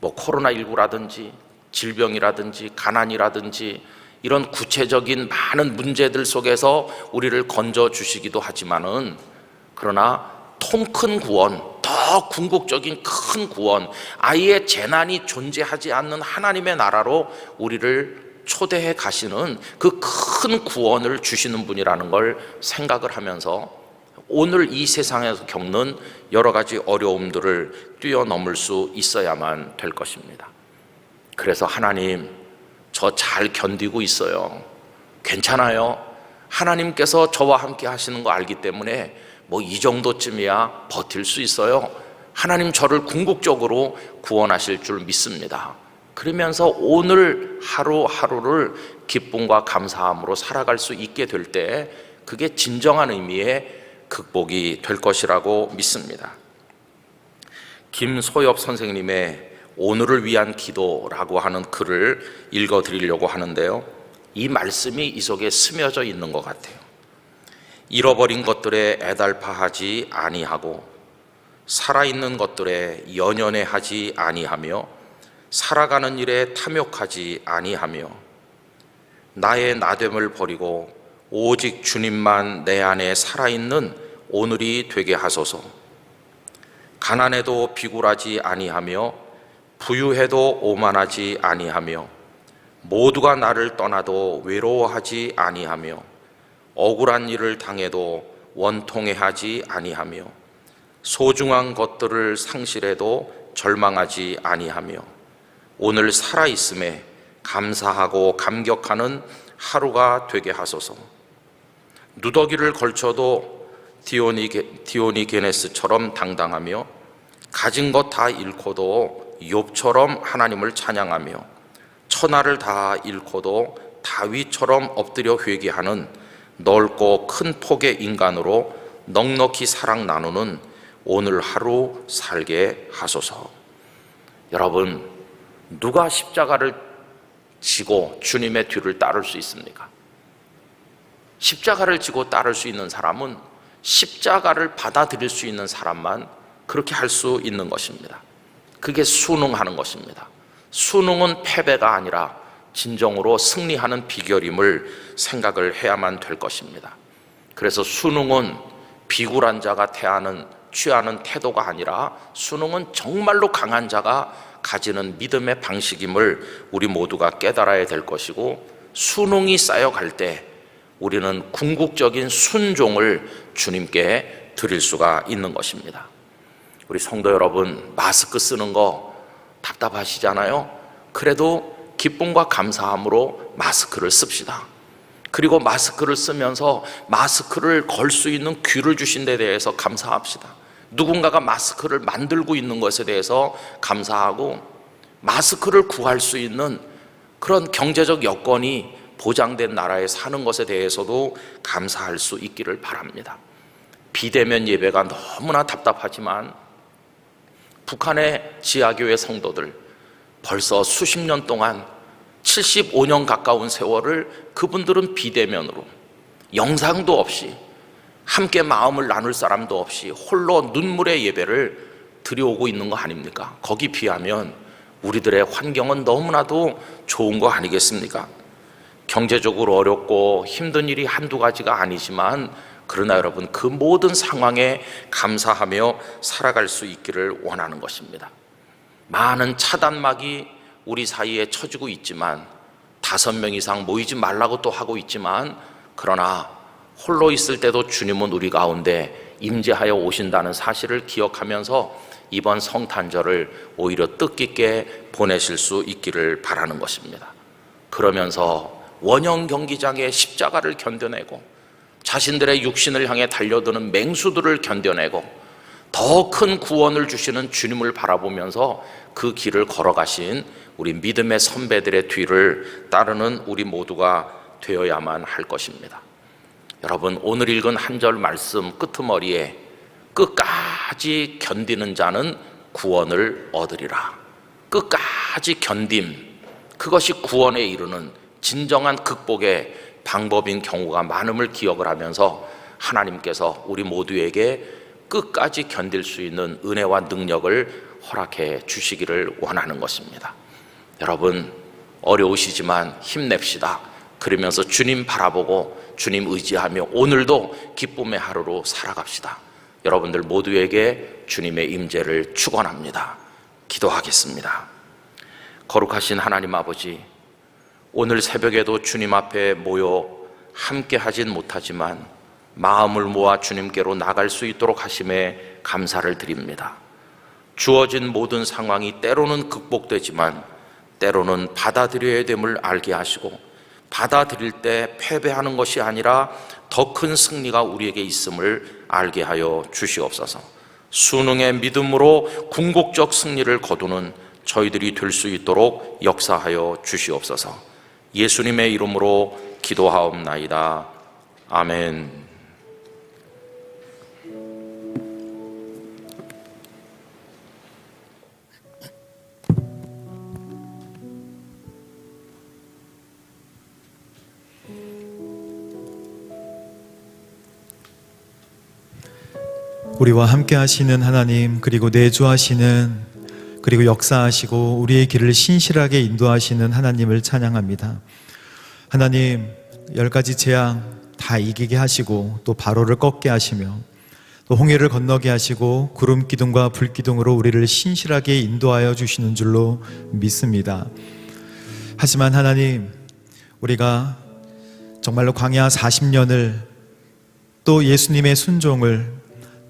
S3: 코로나19라든지 질병이라든지 가난이라든지 이런 구체적인 많은 문제들 속에서 우리를 건져주시기도 하지만은 그러나 통 큰 구원, 더 궁극적인 큰 구원, 아예 재난이 존재하지 않는 하나님의 나라로 우리를 초대해 가시는 그 큰 구원을 주시는 분이라는 걸 생각을 하면서 오늘 이 세상에서 겪는 여러 가지 어려움들을 뛰어넘을 수 있어야만 될 것입니다. 그래서 하나님, 저 잘 견디고 있어요. 괜찮아요. 하나님께서 저와 함께 하시는 거 알기 때문에 이 정도쯤이야 버틸 수 있어요. 하나님 저를 궁극적으로 구원하실 줄 믿습니다. 그러면서 오늘 하루하루를 기쁨과 감사함으로 살아갈 수 있게 될 때 그게 진정한 의미의 극복이 될 것이라고 믿습니다. 김소엽 선생님의 오늘을 위한 기도라고 하는 글을 읽어드리려고 하는데요, 이 말씀이 이 속에 스며져 있는 것 같아요. 잃어버린 것들에 애달파하지 아니하고 살아있는 것들에 연연해하지 아니하며 살아가는 일에 탐욕하지 아니하며 나의 나됨을 버리고 오직 주님만 내 안에 살아있는 오늘이 되게 하소서. 가난해도 비굴하지 아니하며 부유해도 오만하지 아니하며 모두가 나를 떠나도 외로워하지 아니하며 억울한 일을 당해도 원통해하지 아니하며 소중한 것들을 상실해도 절망하지 아니하며 오늘 살아있음에 감사하고 감격하는 하루가 되게 하소서. 누더기를 걸쳐도 디오니게네스처럼 당당하며 가진 것 다 잃고도 욥처럼 하나님을 찬양하며 천하를 다 잃고도 다윗처럼 엎드려 회개하는 넓고 큰 폭의 인간으로 넉넉히 사랑 나누는 오늘 하루 살게 하소서. 여러분, 누가 십자가를 지고 주님의 뒤를 따를 수 있습니까? 십자가를 지고 따를 수 있는 사람은 십자가를 받아들일 수 있는 사람만 그렇게 할 수 있는 것입니다. 그게 순응하는 것입니다. 순응은 패배가 아니라 진정으로 승리하는 비결임을 생각을 해야만 될 것입니다. 그래서 순응은 비굴한 자가 취하는 태도가 아니라 순응은 정말로 강한 자가 가지는 믿음의 방식임을 우리 모두가 깨달아야 될 것이고, 순응이 쌓여갈 때 우리는 궁극적인 순종을 주님께 드릴 수가 있는 것입니다. 우리 성도 여러분, 마스크 쓰는 거 답답하시잖아요. 그래도 기쁨과 감사함으로 마스크를 씁시다. 그리고 마스크를 쓰면서 마스크를 걸 수 있는 귀를 주신 데 대해서 감사합시다. 누군가가 마스크를 만들고 있는 것에 대해서 감사하고, 마스크를 구할 수 있는 그런 경제적 여건이 보장된 나라에 사는 것에 대해서도 감사할 수 있기를 바랍니다. 비대면 예배가 너무나 답답하지만 북한의 지하교회 성도들 벌써 수십 년 동안 75년 가까운 세월을 그분들은 비대면으로 영상도 없이 함께 마음을 나눌 사람도 없이 홀로 눈물의 예배를 드려오고 있는 거 아닙니까? 거기 비하면 우리들의 환경은 너무나도 좋은 거 아니겠습니까? 경제적으로 어렵고 힘든 일이 한두 가지가 아니지만, 그러나 여러분, 그 모든 상황에 감사하며 살아갈 수 있기를 원하는 것입니다. 많은 차단막이 우리 사이에 쳐지고 있지만, 5명 이상 모이지 말라고 또 하고 있지만, 그러나 홀로 있을 때도 주님은 우리 가운데 임재하여 오신다는 사실을 기억하면서 이번 성탄절을 오히려 뜻깊게 보내실 수 있기를 바라는 것입니다. 그러면서 원형 경기장의 십자가를 견뎌내고 자신들의 육신을 향해 달려드는 맹수들을 견뎌내고 더 큰 구원을 주시는 주님을 바라보면서 그 길을 걸어가신 우리 믿음의 선배들의 뒤를 따르는 우리 모두가 되어야만 할 것입니다. 여러분, 오늘 읽은 한 절 말씀 끄트머리에 끝까지 견디는 자는 구원을 얻으리라. 끝까지 견딤, 그것이 구원에 이르는 진정한 극복의 방법인 경우가 많음을 기억을 하면서 하나님께서 우리 모두에게 끝까지 견딜 수 있는 은혜와 능력을 허락해 주시기를 원하는 것입니다. 여러분, 어려우시지만 힘냅시다. 그러면서 주님 바라보고 주님 의지하며 오늘도 기쁨의 하루로 살아갑시다. 여러분들 모두에게 주님의 임재를 축원합니다. 기도하겠습니다. 거룩하신 하나님 아버지, 오늘 새벽에도 주님 앞에 모여 함께 하진 못하지만 마음을 모아 주님께로 나갈 수 있도록 하심에 감사를 드립니다. 주어진 모든 상황이 때로는 극복되지만 때로는 받아들여야 됨을 알게 하시고, 받아들일 때 패배하는 것이 아니라 더 큰 승리가 우리에게 있음을 알게 하여 주시옵소서. 순응의 믿음으로 궁극적 승리를 거두는 저희들이 될 수 있도록 역사하여 주시옵소서. 예수님의 이름으로 기도하옵나이다. 아멘.
S2: 우리와 함께 하시는 하나님, 그리고 내주하시는, 그리고 역사하시고 우리의 길을 신실하게 인도하시는 하나님을 찬양합니다. 하나님, 10가지 재앙 다 이기게 하시고 또 바로를 꺾게 하시며 또 홍해를 건너게 하시고 구름 기둥과 불 기둥으로 우리를 신실하게 인도하여 주시는 줄로 믿습니다. 하지만 하나님, 우리가 정말로 광야 40년을 또 예수님의 순종을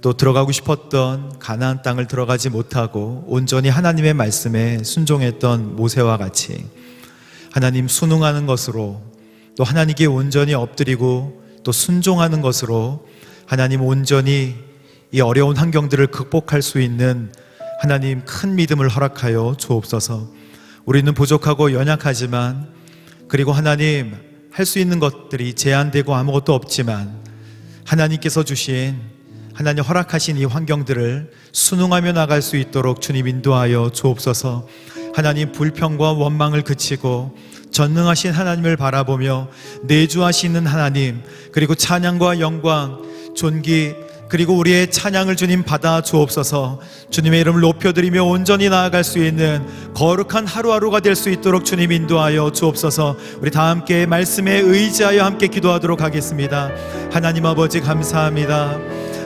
S2: 또 들어가고 싶었던 가나안 땅을 들어가지 못하고 온전히 하나님의 말씀에 순종했던 모세와 같이 하나님 순응하는 것으로 또 하나님께 온전히 엎드리고 또 순종하는 것으로 하나님 온전히 이 어려운 환경들을 극복할 수 있는 하나님 큰 믿음을 허락하여 주옵소서. 우리는 부족하고 연약하지만, 그리고 하나님 할 수 있는 것들이 제한되고 아무것도 없지만 하나님께서 주신, 하나님 허락하신 이 환경들을 순응하며 나갈 수 있도록 주님 인도하여 주옵소서. 하나님 불평과 원망을 그치고 전능하신 하나님을 바라보며 내주하시는 하나님, 그리고 찬양과 영광, 존귀, 그리고 우리의 찬양을 주님 받아 주옵소서. 주님의 이름을 높여드리며 온전히 나아갈 수 있는 거룩한 하루하루가 될 수 있도록 주님 인도하여 주옵소서. 우리 다 함께 말씀에 의지하여 함께 기도하도록 하겠습니다. 하나님 아버지 감사합니다.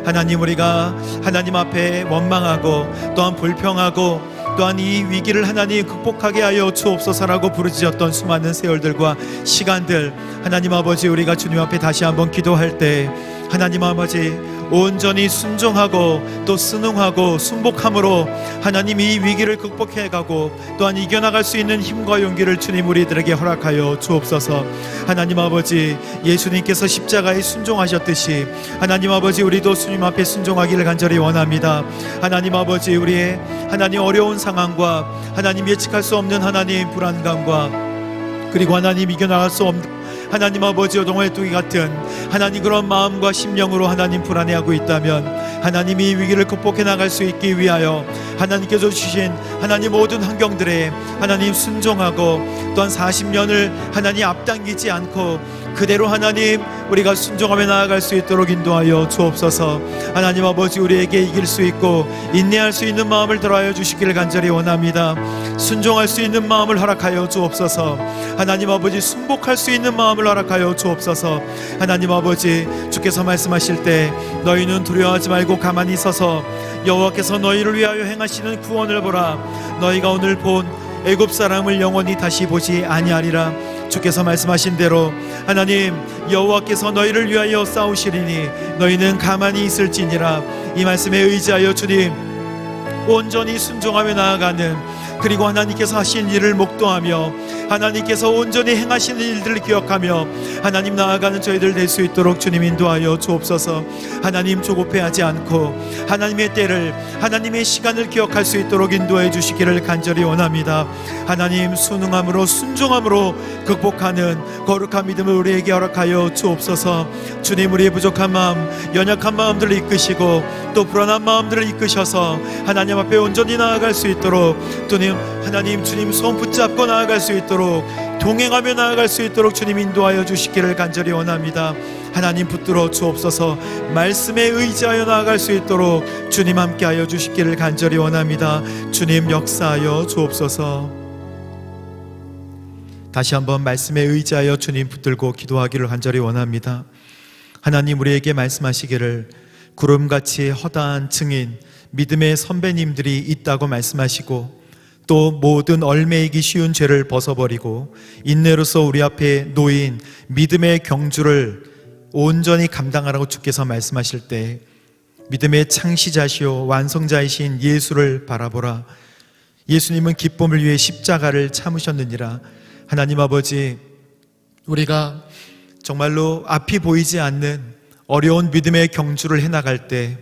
S2: 하나님, 우리가 하나님 앞에 원망하고 또한 불평하고 또한 이 위기를 하나님 극복하게 하여 주옵소서라고 부르짖었던 수많은 세월들과 시간들, 하나님 아버지, 우리가 주님 앞에 다시 한번 기도할 때 하나님 아버지 온전히 순종하고 또 순응하고 순복함으로 하나님 이 위기를 극복해가고 또한 이겨나갈 수 있는 힘과 용기를 주님 우리들에게 허락하여 주옵소서. 하나님 아버지, 예수님께서 십자가에 순종하셨듯이 하나님 아버지 우리도 주님 앞에 순종하기를 간절히 원합니다. 하나님 아버지, 우리의 하나님 어려운 상황과 하나님 예측할 수 없는 하나님 불안감과 그리고 하나님 이겨나갈 수 없는 하나님 아버지 오동해뚜기 같은 하나님 그런 마음과 심령으로 하나님 불안해하고 있다면 하나님이 이 위기를 극복해 나갈 수 있기 위하여 하나님께서 주신 하나님 모든 환경들에 하나님 순종하고 또한 40년을 하나님 앞당기지 않고 그대로 하나님 우리가 순종하며 나아갈 수 있도록 인도하여 주옵소서. 하나님 아버지, 우리에게 이길 수 있고 인내할 수 있는 마음을 더하여 주시기를 간절히 원합니다. 순종할 수 있는 마음을 허락하여 주옵소서. 하나님 아버지, 순복할 수 있는 마음을 허락하여 주옵소서. 하나님 아버지, 주께서 말씀하실 때 너희는 두려워하지 말고 가만히 서서 여호와께서 너희를 위하여 행하시는 구원을 보라. 너희가 오늘 본 애굽 사람을 영원히 다시 보지 아니하리라. 주께서 말씀하신 대로 하나님 여호와께서 너희를 위하여 싸우시리니 너희는 가만히 있을지니라. 이 말씀에 의지하여 주님 온전히 순종하며 나아가는, 그리고 하나님께서 하신 일을 목도하며 하나님께서 온전히 행하시는 일들을 기억하며 하나님 나아가는 저희들 될 수 있도록 주님 인도하여 주옵소서. 하나님 조급해하지 않고 하나님의 때를, 하나님의 시간을 기억할 수 있도록 인도해 주시기를 간절히 원합니다. 하나님 순응함으로 순종함으로 극복하는 거룩한 믿음을 우리에게 허락하여 주옵소서. 주님, 우리의 부족한 마음, 연약한 마음들을 이끄시고 또 불안한 마음들을 이끄셔서 하나님 앞에 온전히 나아갈 수 있도록 하나님 주님 손 붙잡고 나아갈 수 있도록 동행하며 나아갈 수 있도록 주님 인도하여 주시기를 간절히 원합니다. 하나님 붙들어 주옵소서. 말씀에 의지하여 나아갈 수 있도록 주님 함께하여 주시기를 간절히 원합니다. 주님 역사하여 주옵소서. 다시 한번 말씀에 의지하여 주님 붙들고 기도하기를 간절히 원합니다. 하나님, 우리에게 말씀하시기를 구름같이 허다한 증인 믿음의 선배님들이 있다고 말씀하시고 또 모든 얼매이기 쉬운 죄를 벗어버리고 인내로서 우리 앞에 놓인 믿음의 경주를 온전히 감당하라고 주께서 말씀하실 때 믿음의 창시자시오 완성자이신 예수를 바라보라. 예수님은 기쁨을 위해 십자가를 참으셨느니라. 하나님 아버지, 우리가 정말로 앞이 보이지 않는 어려운 믿음의 경주를 해나갈 때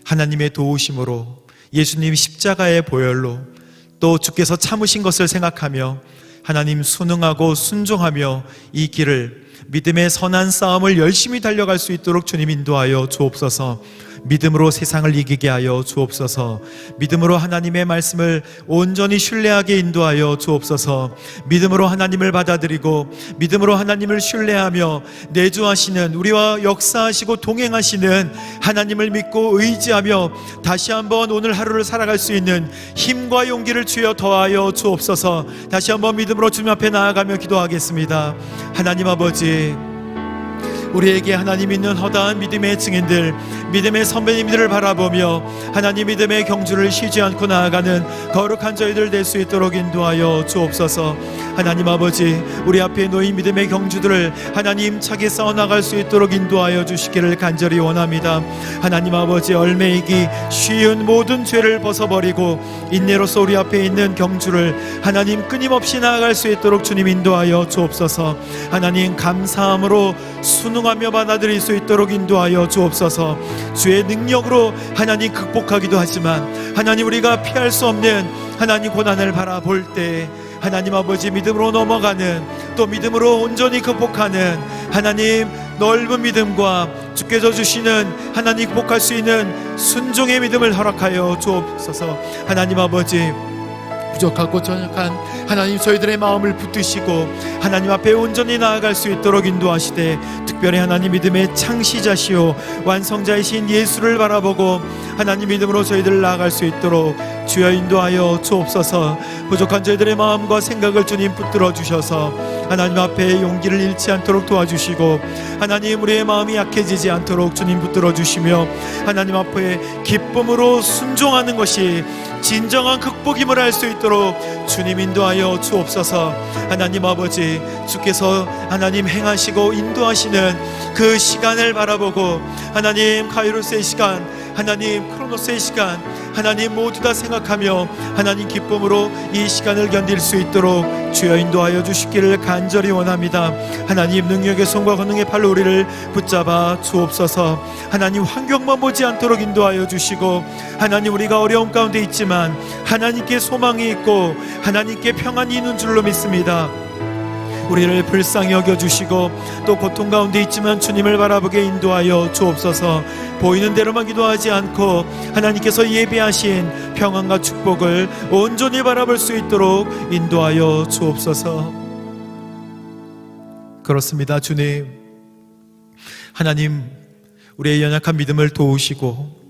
S2: 하나님의 도우심으로 예수님 십자가의 보혈로 또 주께서 참으신 것을 생각하며 하나님 순응하고 순종하며 이 길을, 믿음의 선한 싸움을 열심히 달려갈 수 있도록 주님 인도하여 주옵소서. 믿음으로 세상을 이기게 하여 주옵소서. 믿음으로 하나님의 말씀을 온전히 신뢰하게 인도하여 주옵소서. 믿음으로 하나님을 받아들이고 믿음으로 하나님을 신뢰하며 내주하시는, 우리와 역사하시고 동행하시는 하나님을 믿고 의지하며 다시 한번 오늘 하루를 살아갈 수 있는 힘과 용기를 주여 더하여 주옵소서. 다시 한번 믿음으로 주님 앞에 나아가며 기도하겠습니다. 하나님 아버지, 우리에게 하나님 있는 허다한 믿음의 증인들, 믿음의 선배님들을 바라보며 하나님 믿음의 경주를 쉬지 않고 나아가는 거룩한 저희들 될 수 있도록 인도하여 주옵소서. 하나님 아버지, 우리 앞에 놓인 믿음의 경주들을 하나님 차게 싸워나갈 수 있도록 인도하여 주시기를 간절히 원합니다. 하나님 아버지, 얼매이기 쉬운 모든 죄를 벗어버리고 인내로서 우리 앞에 있는 경주를 하나님 끊임없이 나아갈 수 있도록 주님 인도하여 주옵소서. 하나님 감사함으로 순응하며 받아들일 수 있도록 인도하여 주옵소서. 주의 능력으로 하나님 극복하기도 하지만 하나님 우리가 피할 수 없는 하나님 고난을 바라볼 때 하나님 아버지 믿음으로 넘어가는, 또 믿음으로 온전히 극복하는 하나님 넓은 믿음과 주께서 주시는 하나님 극복할 수 있는 순종의 믿음을 허락하여 주옵소서. 하나님 아버지, 부족하고 전역한 하나님 저희들의 마음을 붙드시고 하나님 앞에 온전히 나아갈 수 있도록 인도하시되, 특별히 하나님 믿음의 창시자시오 완성자이신 예수를 바라보고 하나님 믿음으로 저희들 나아갈 수 있도록 주여 인도하여 주옵소서. 부족한 저희들의 마음과 생각을 주님 붙들어 주셔서 하나님 앞에 용기를 잃지 않도록 도와주시고, 하나님 우리의 마음이 약해지지 않도록 주님 붙들어 주시며 하나님 앞에 기쁨으로 순종하는 것이 진정한 극복임을 알 수 있도록 주님 인도하여 주옵소서. 하나님 아버지, 주께서 하나님 행하시고 인도하시는 그 시간을 바라보고 하나님 카이로스의 시간, 하나님 크로노스의 시간, 하나님 모두 다 생각하며 하나님 기쁨으로 이 시간을 견딜 수 있도록 주여 인도하여 주시기를 간절히 원합니다. 하나님 능력의 손과 권능의 팔로 우리를 붙잡아 주옵소서. 하나님 환경만 보지 않도록 인도하여 주시고, 하나님 우리가 어려움 가운데 있지만 하나님께 소망이 있고 하나님께 평안이 있는 줄로 믿습니다. 우리를 불쌍히 여겨주시고 또 고통 가운데 있지만 주님을 바라보게 인도하여 주옵소서. 보이는 대로만 기도하지 않고 하나님께서 예비하신 평안과 축복을 온전히 바라볼 수 있도록 인도하여 주옵소서. 그렇습니다. 주님, 하나님 우리의 연약한 믿음을 도우시고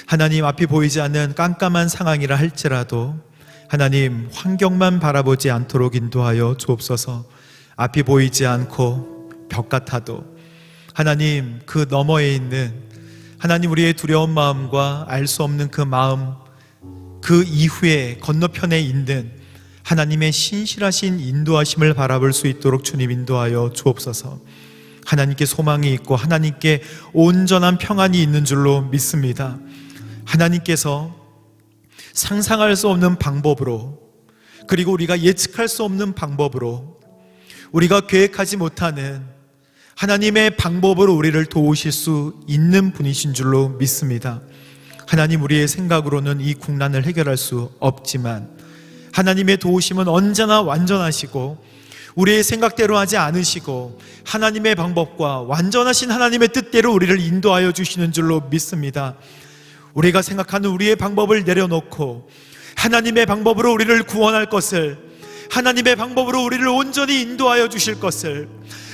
S2: 하나님 앞이 보이지 않는 깜깜한 상황이라 할지라도 하나님 환경만 바라보지 않도록 인도하여 주옵소서. 앞이 보이지 않고 벽 같아도 하나님 그 너머에 있는 하나님 우리의 두려운 마음과 알 수 없는 그 마음, 그 이후에 건너편에 있는 하나님의 신실하신 인도하심을 바라볼 수 있도록 주님 인도하여 주옵소서. 하나님께 소망이 있고 하나님께 온전한 평안이 있는 줄로 믿습니다. 하나님께서 상상할 수 없는 방법으로, 그리고 우리가 예측할 수 없는 방법으로, 우리가 계획하지 못하는 하나님의 방법으로 우리를 도우실 수 있는 분이신 줄로 믿습니다. 하나님 우리의 생각으로는 이 국난을 해결할 수 없지만 하나님의 도우심은 언제나 완전하시고 우리의 생각대로 하지 않으시고 하나님의 방법과 완전하신 하나님의 뜻대로 우리를 인도하여 주시는 줄로 믿습니다. 우리가 생각하는 우리의 방법을 내려놓고 하나님의 방법으로 우리를 구원할 것을, 하나님의 방법으로 우리를 온전히 인도하여 주실 것을,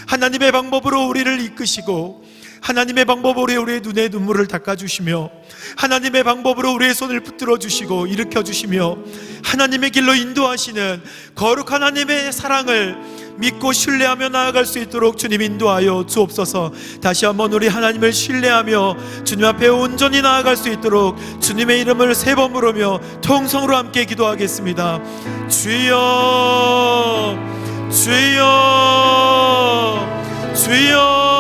S2: 하나님의 방법으로 우리를 이끄시고 하나님의 방법으로 우리의 눈에 눈물을 닦아주시며 하나님의 방법으로 우리의 손을 붙들어 주시고 일으켜 주시며 하나님의 길로 인도하시는 거룩한 하나님의 사랑을 믿고 신뢰하며 나아갈 수 있도록 주님 인도하여 주옵소서. 다시 한번 우리 하나님을 신뢰하며 주님 앞에 온전히 나아갈 수 있도록 주님의 이름을 세 번 부르며 통성으로 함께 기도하겠습니다. 주여, 주여, 주여.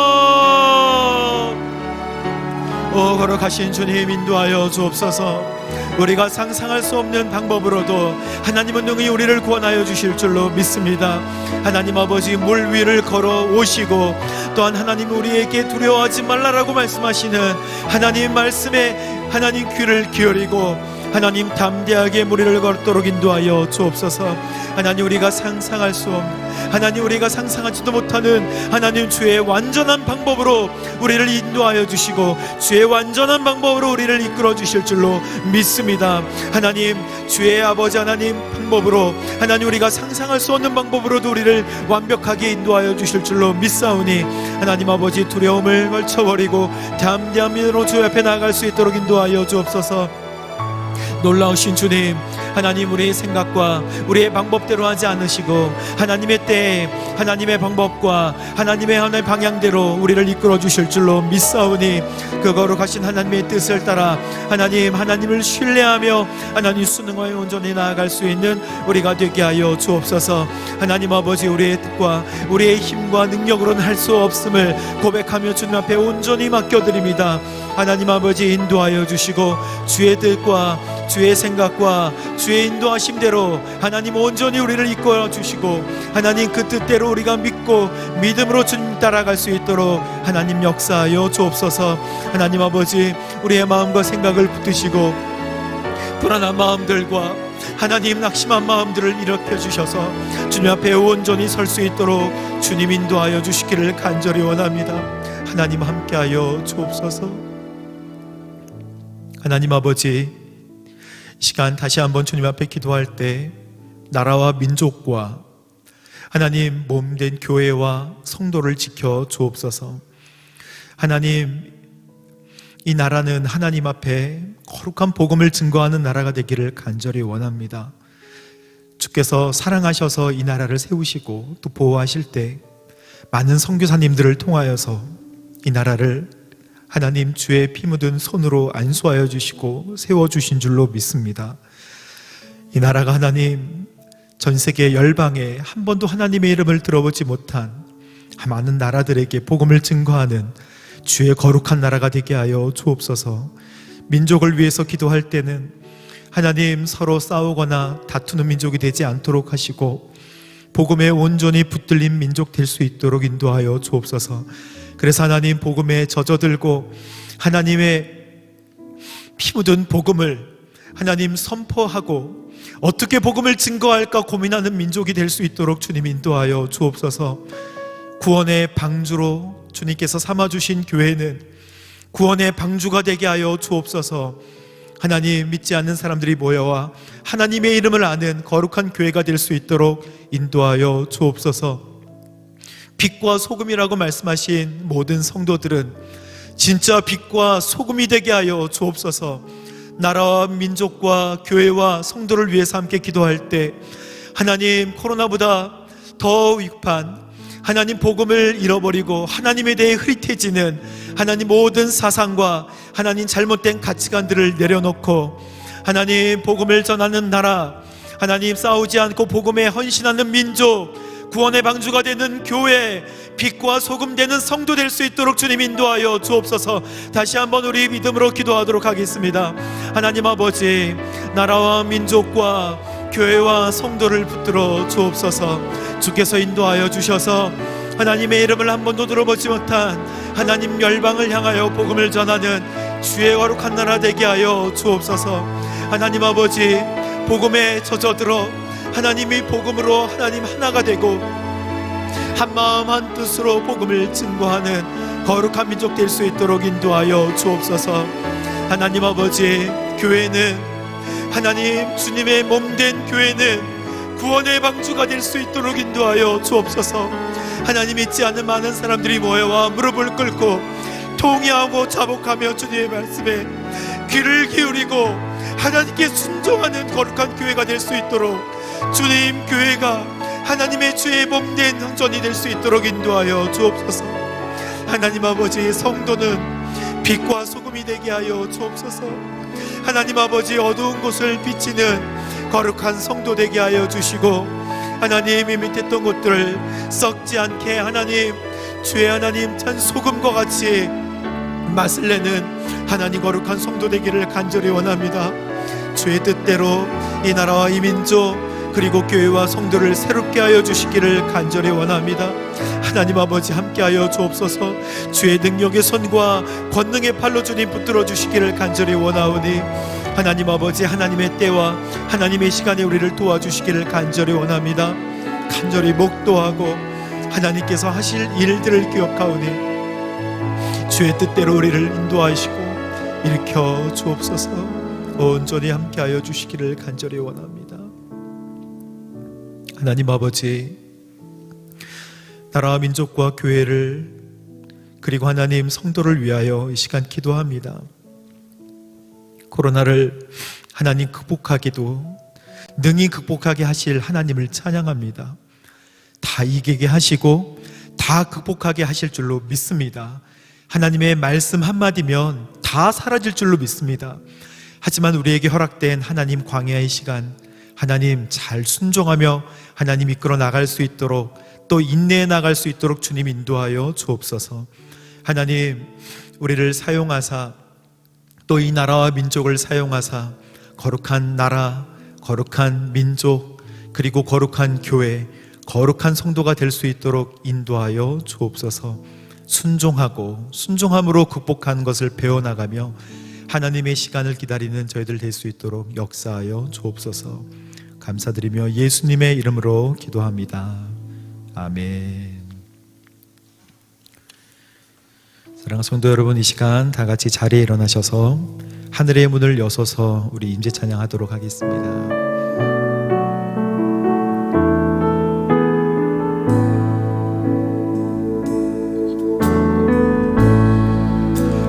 S2: 오 거룩하신 주님 인도하여 주옵소서. 우리가 상상할 수 없는 방법으로도 하나님은 능히 우리를 구원하여 주실 줄로 믿습니다. 하나님 아버지, 물 위를 걸어 오시고 또한 하나님 우리에게 두려워하지 말라라고 말씀하시는 하나님 말씀에 하나님 귀를 기울이고 하나님 담대하게 무리를 걷도록 인도하여 주옵소서. 하나님 우리가 상상할 수 없는, 하나님 우리가 상상하지도 못하는 하나님 주의 완전한 방법으로 우리를 인도하여 주시고 주의 완전한 방법으로 우리를 이끌어 주실 줄로 믿습니다. 하나님 주의 아버지 하나님 방법으로, 하나님 우리가 상상할 수 없는 방법으로도 우리를 완벽하게 인도하여 주실 줄로 믿사오니 하나님 아버지 두려움을 걸쳐버리고 담대한 믿음으로 주 앞에 나아갈 수 있도록 인도하여 주옵소서. 놀라우신 주님, 하나님, 우리의 생각과 우리의 방법대로 하지 않으시고 하나님의 때에 하나님의 방법과 하나님의 방향대로 우리를 이끌어 주실 줄로 믿사오니 그 거룩하신 하나님의 뜻을 따라 하나님을 신뢰하며 하나님 순응하여 온전히 나아갈 수 있는 우리가 되게 하여 주옵소서. 하나님 아버지, 우리의 뜻과 우리의 힘과 능력으로는 할 수 없음을 고백하며 주님 앞에 온전히 맡겨드립니다. 하나님 아버지, 인도하여 주시고 주의 뜻과 주의 생각과 주의 인도하심대로 하나님 온전히 우리를 이끌어 주시고 하나님 그 뜻대로 우리가 믿고 믿음으로 주님 따라갈 수 있도록 하나님 역사하여 주옵소서. 하나님 아버지, 우리의 마음과 생각을 붙드시고 불안한 마음들과 하나님 낙심한 마음들을 일으켜 주셔서 주님 앞에 온전히 설 수 있도록 주님 인도하여 주시기를 간절히 원합니다. 하나님 함께하여 주옵소서. 하나님 아버지, 이 시간 다시 한번 주님 앞에 기도할 때 나라와 민족과 하나님 몸된 교회와 성도를 지켜 주옵소서. 하나님, 이 나라는 하나님 앞에 거룩한 복음을 증거하는 나라가 되기를 간절히 원합니다. 주께서 사랑하셔서 이 나라를 세우시고 또 보호하실 때 많은 선교사님들을 통하여서 이 나라를 하나님 주의 피 묻은 손으로 안수하여 주시고 세워주신 줄로 믿습니다. 이 나라가 하나님 전 세계 열방에 한 번도 하나님의 이름을 들어보지 못한 많은 나라들에게 복음을 증거하는 주의 거룩한 나라가 되게 하여 주옵소서. 민족을 위해서 기도할 때는 하나님 서로 싸우거나 다투는 민족이 되지 않도록 하시고 복음에 온전히 붙들린 민족 될 수 있도록 인도하여 주옵소서. 그래서 하나님 복음에 젖어들고 하나님의 피 묻은 복음을 하나님 선포하고 어떻게 복음을 증거할까 고민하는 민족이 될 수 있도록 주님 인도하여 주옵소서. 구원의 방주로 주님께서 삼아주신 교회는 구원의 방주가 되게 하여 주옵소서. 하나님, 믿지 않는 사람들이 모여와 하나님의 이름을 아는 거룩한 교회가 될 수 있도록 인도하여 주옵소서. 빛과 소금이라고 말씀하신 모든 성도들은 진짜 빛과 소금이 되게 하여 주옵소서. 나라와 민족과 교회와 성도를 위해서 함께 기도할 때 하나님, 코로나보다 더 위급한 하나님 복음을 잃어버리고 하나님에 대해 흐릿해지는 하나님 모든 사상과 하나님 잘못된 가치관들을 내려놓고 하나님 복음을 전하는 나라, 하나님 싸우지 않고 복음에 헌신하는 민족, 구원의 방주가 되는 교회, 빛과 소금 되는 성도 될 수 있도록 주님 인도하여 주옵소서. 다시 한번 우리 믿음으로 기도하도록 하겠습니다. 하나님 아버지, 나라와 민족과 교회와 성도를 붙들어 주옵소서. 주께서 인도하여 주셔서 하나님의 이름을 한 번도 들어보지 못한 하나님 열방을 향하여 복음을 전하는 주의 거룩한 나라 되게 하여 주옵소서. 하나님 아버지, 복음에 젖어들어 하나님이 복음으로 하나님 하나가 되고 한 마음 한 뜻으로 복음을 증거하는 거룩한 민족 될 수 있도록 인도하여 주옵소서. 하나님 아버지, 교회는 하나님 주님의 몸된 교회는 구원의 방주가 될 수 있도록 인도하여 주옵소서. 하나님, 믿지 않는 많은 사람들이 모여와 무릎을 꿇고 통회하고 자복하며 주님의 말씀에 귀를 기울이고 하나님께 순종하는 거룩한 교회가 될 수 있도록 주님 교회가 하나님의 주의 몸된 성전이 될 수 있도록 인도하여 주옵소서. 하나님 아버지, 성도는 빛과 소금이 되게 하여 주옵소서. 하나님 아버지, 어두운 곳을 비치는 거룩한 성도 되게 하여 주시고 하나님이 밑했던 곳들을 썩지 않게 하나님 주의 하나님 참 소금과 같이 맛을 내는 하나님 거룩한 성도 되기를 간절히 원합니다. 주의 뜻대로 이 나라와 이 민족 그리고 교회와 성도를 새롭게 하여 주시기를 간절히 원합니다. 하나님 아버지, 함께하여 주옵소서. 주의 능력의 손과 권능의 팔로 주님 붙들어 주시기를 간절히 원하오니 하나님 아버지, 하나님의 때와 하나님의 시간에 우리를 도와주시기를 간절히 원합니다. 간절히 목도하고 하나님께서 하실 일들을 기억하오니 주의 뜻대로 우리를 인도하시고 일으켜 주옵소서. 온전히 함께하여 주시기를 간절히 원합니다. 하나님 아버지, 나라와 민족과 교회를 그리고 하나님 성도를 위하여 이 시간 기도합니다. 코로나를 하나님 극복하기도 능히 극복하게 하실 하나님을 찬양합니다. 다 이기게 하시고 다 극복하게 하실 줄로 믿습니다. 하나님의 말씀 한마디면 다 사라질 줄로 믿습니다. 하지만 우리에게 허락된 하나님 광야의 시간, 하나님 잘 순종하며 하나님 이끌어 나갈 수 있도록, 또 인내해 나갈 수 있도록 주님 인도하여 주옵소서. 하나님, 우리를 사용하사 또 이 나라와 민족을 사용하사 거룩한 나라, 거룩한 민족, 그리고 거룩한 교회, 거룩한 성도가 될 수 있도록 인도하여 주옵소서. 순종함으로 극복하는 것을 배워나가며 하나님의 시간을 기다리는 저희들 될 수 있도록 역사하여 주옵소서. 감사드리며 예수님의 이름으로 기도합니다. 아멘. 사랑하는 성도 여러분, 이 시간 다 같이 자리에 일어나셔서 하늘의 문을 여서서 우리 임재 찬양하도록 하겠습니다.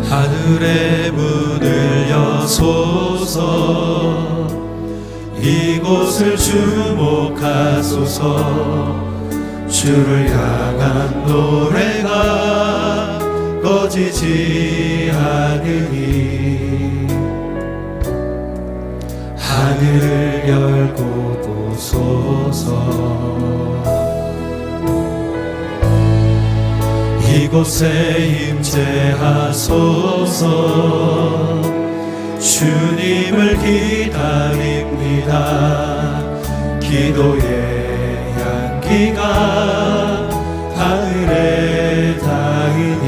S2: 하늘의 문을 여소서, 이곳을 주목하소서. 주를 향한 노래가 꺼지지 않으니 하늘을 열고 보소서. 이곳에 임재하소서. 주님을 기다립니다. 기도의 향기가 하늘에 닿으니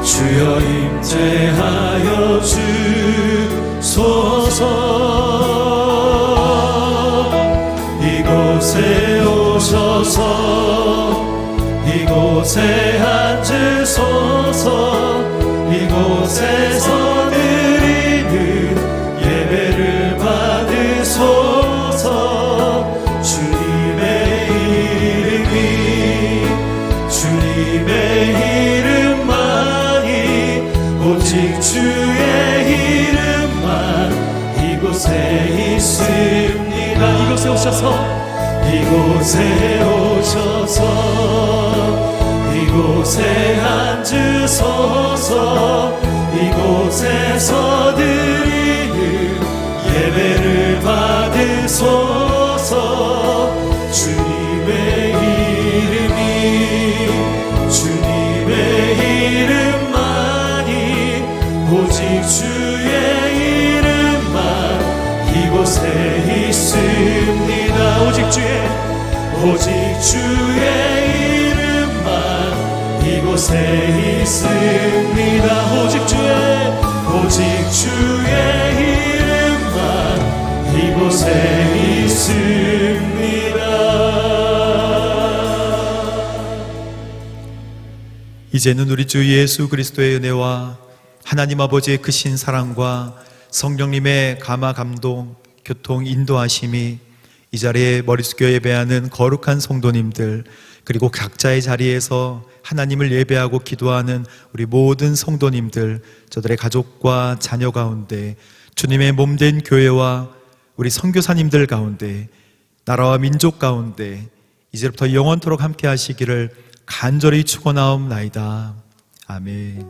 S2: 주여 임재하여 주소서. 이곳에 오셔서 이곳에 앉으소서. 이곳에서 드리는 예배를 받으소서. 주님의 이름만이, 오직 주의 이름만 이곳에 있습니다. 이곳에 오셔서 이곳에 앉으소서. 이곳에서 드리는 예배를 받으소서. 주님의 이름만이, 오직 주의 이름만 이곳에 있습니다. 오직 주의 이름만 이곳에 있습니다. 오직 주의 이름만 이곳에 있습니다. 이제는 우리 주 예수 그리스도의 은혜와 하나님 아버지의 크신 사랑과 성령님의 감화 감동, 교통 인도하심이 이 자리에 머리 숙여 예배하는 거룩한 성도님들, 그리고 각자의 자리에서 하나님을 예배하고 기도하는 우리 모든 성도님들, 저들의 가족과 자녀 가운데, 주님의 몸된 교회와 우리 선교사님들 가운데, 나라와 민족 가운데 이제부터 영원토록 함께 하시기를 간절히 축원하옵나이다. 아멘.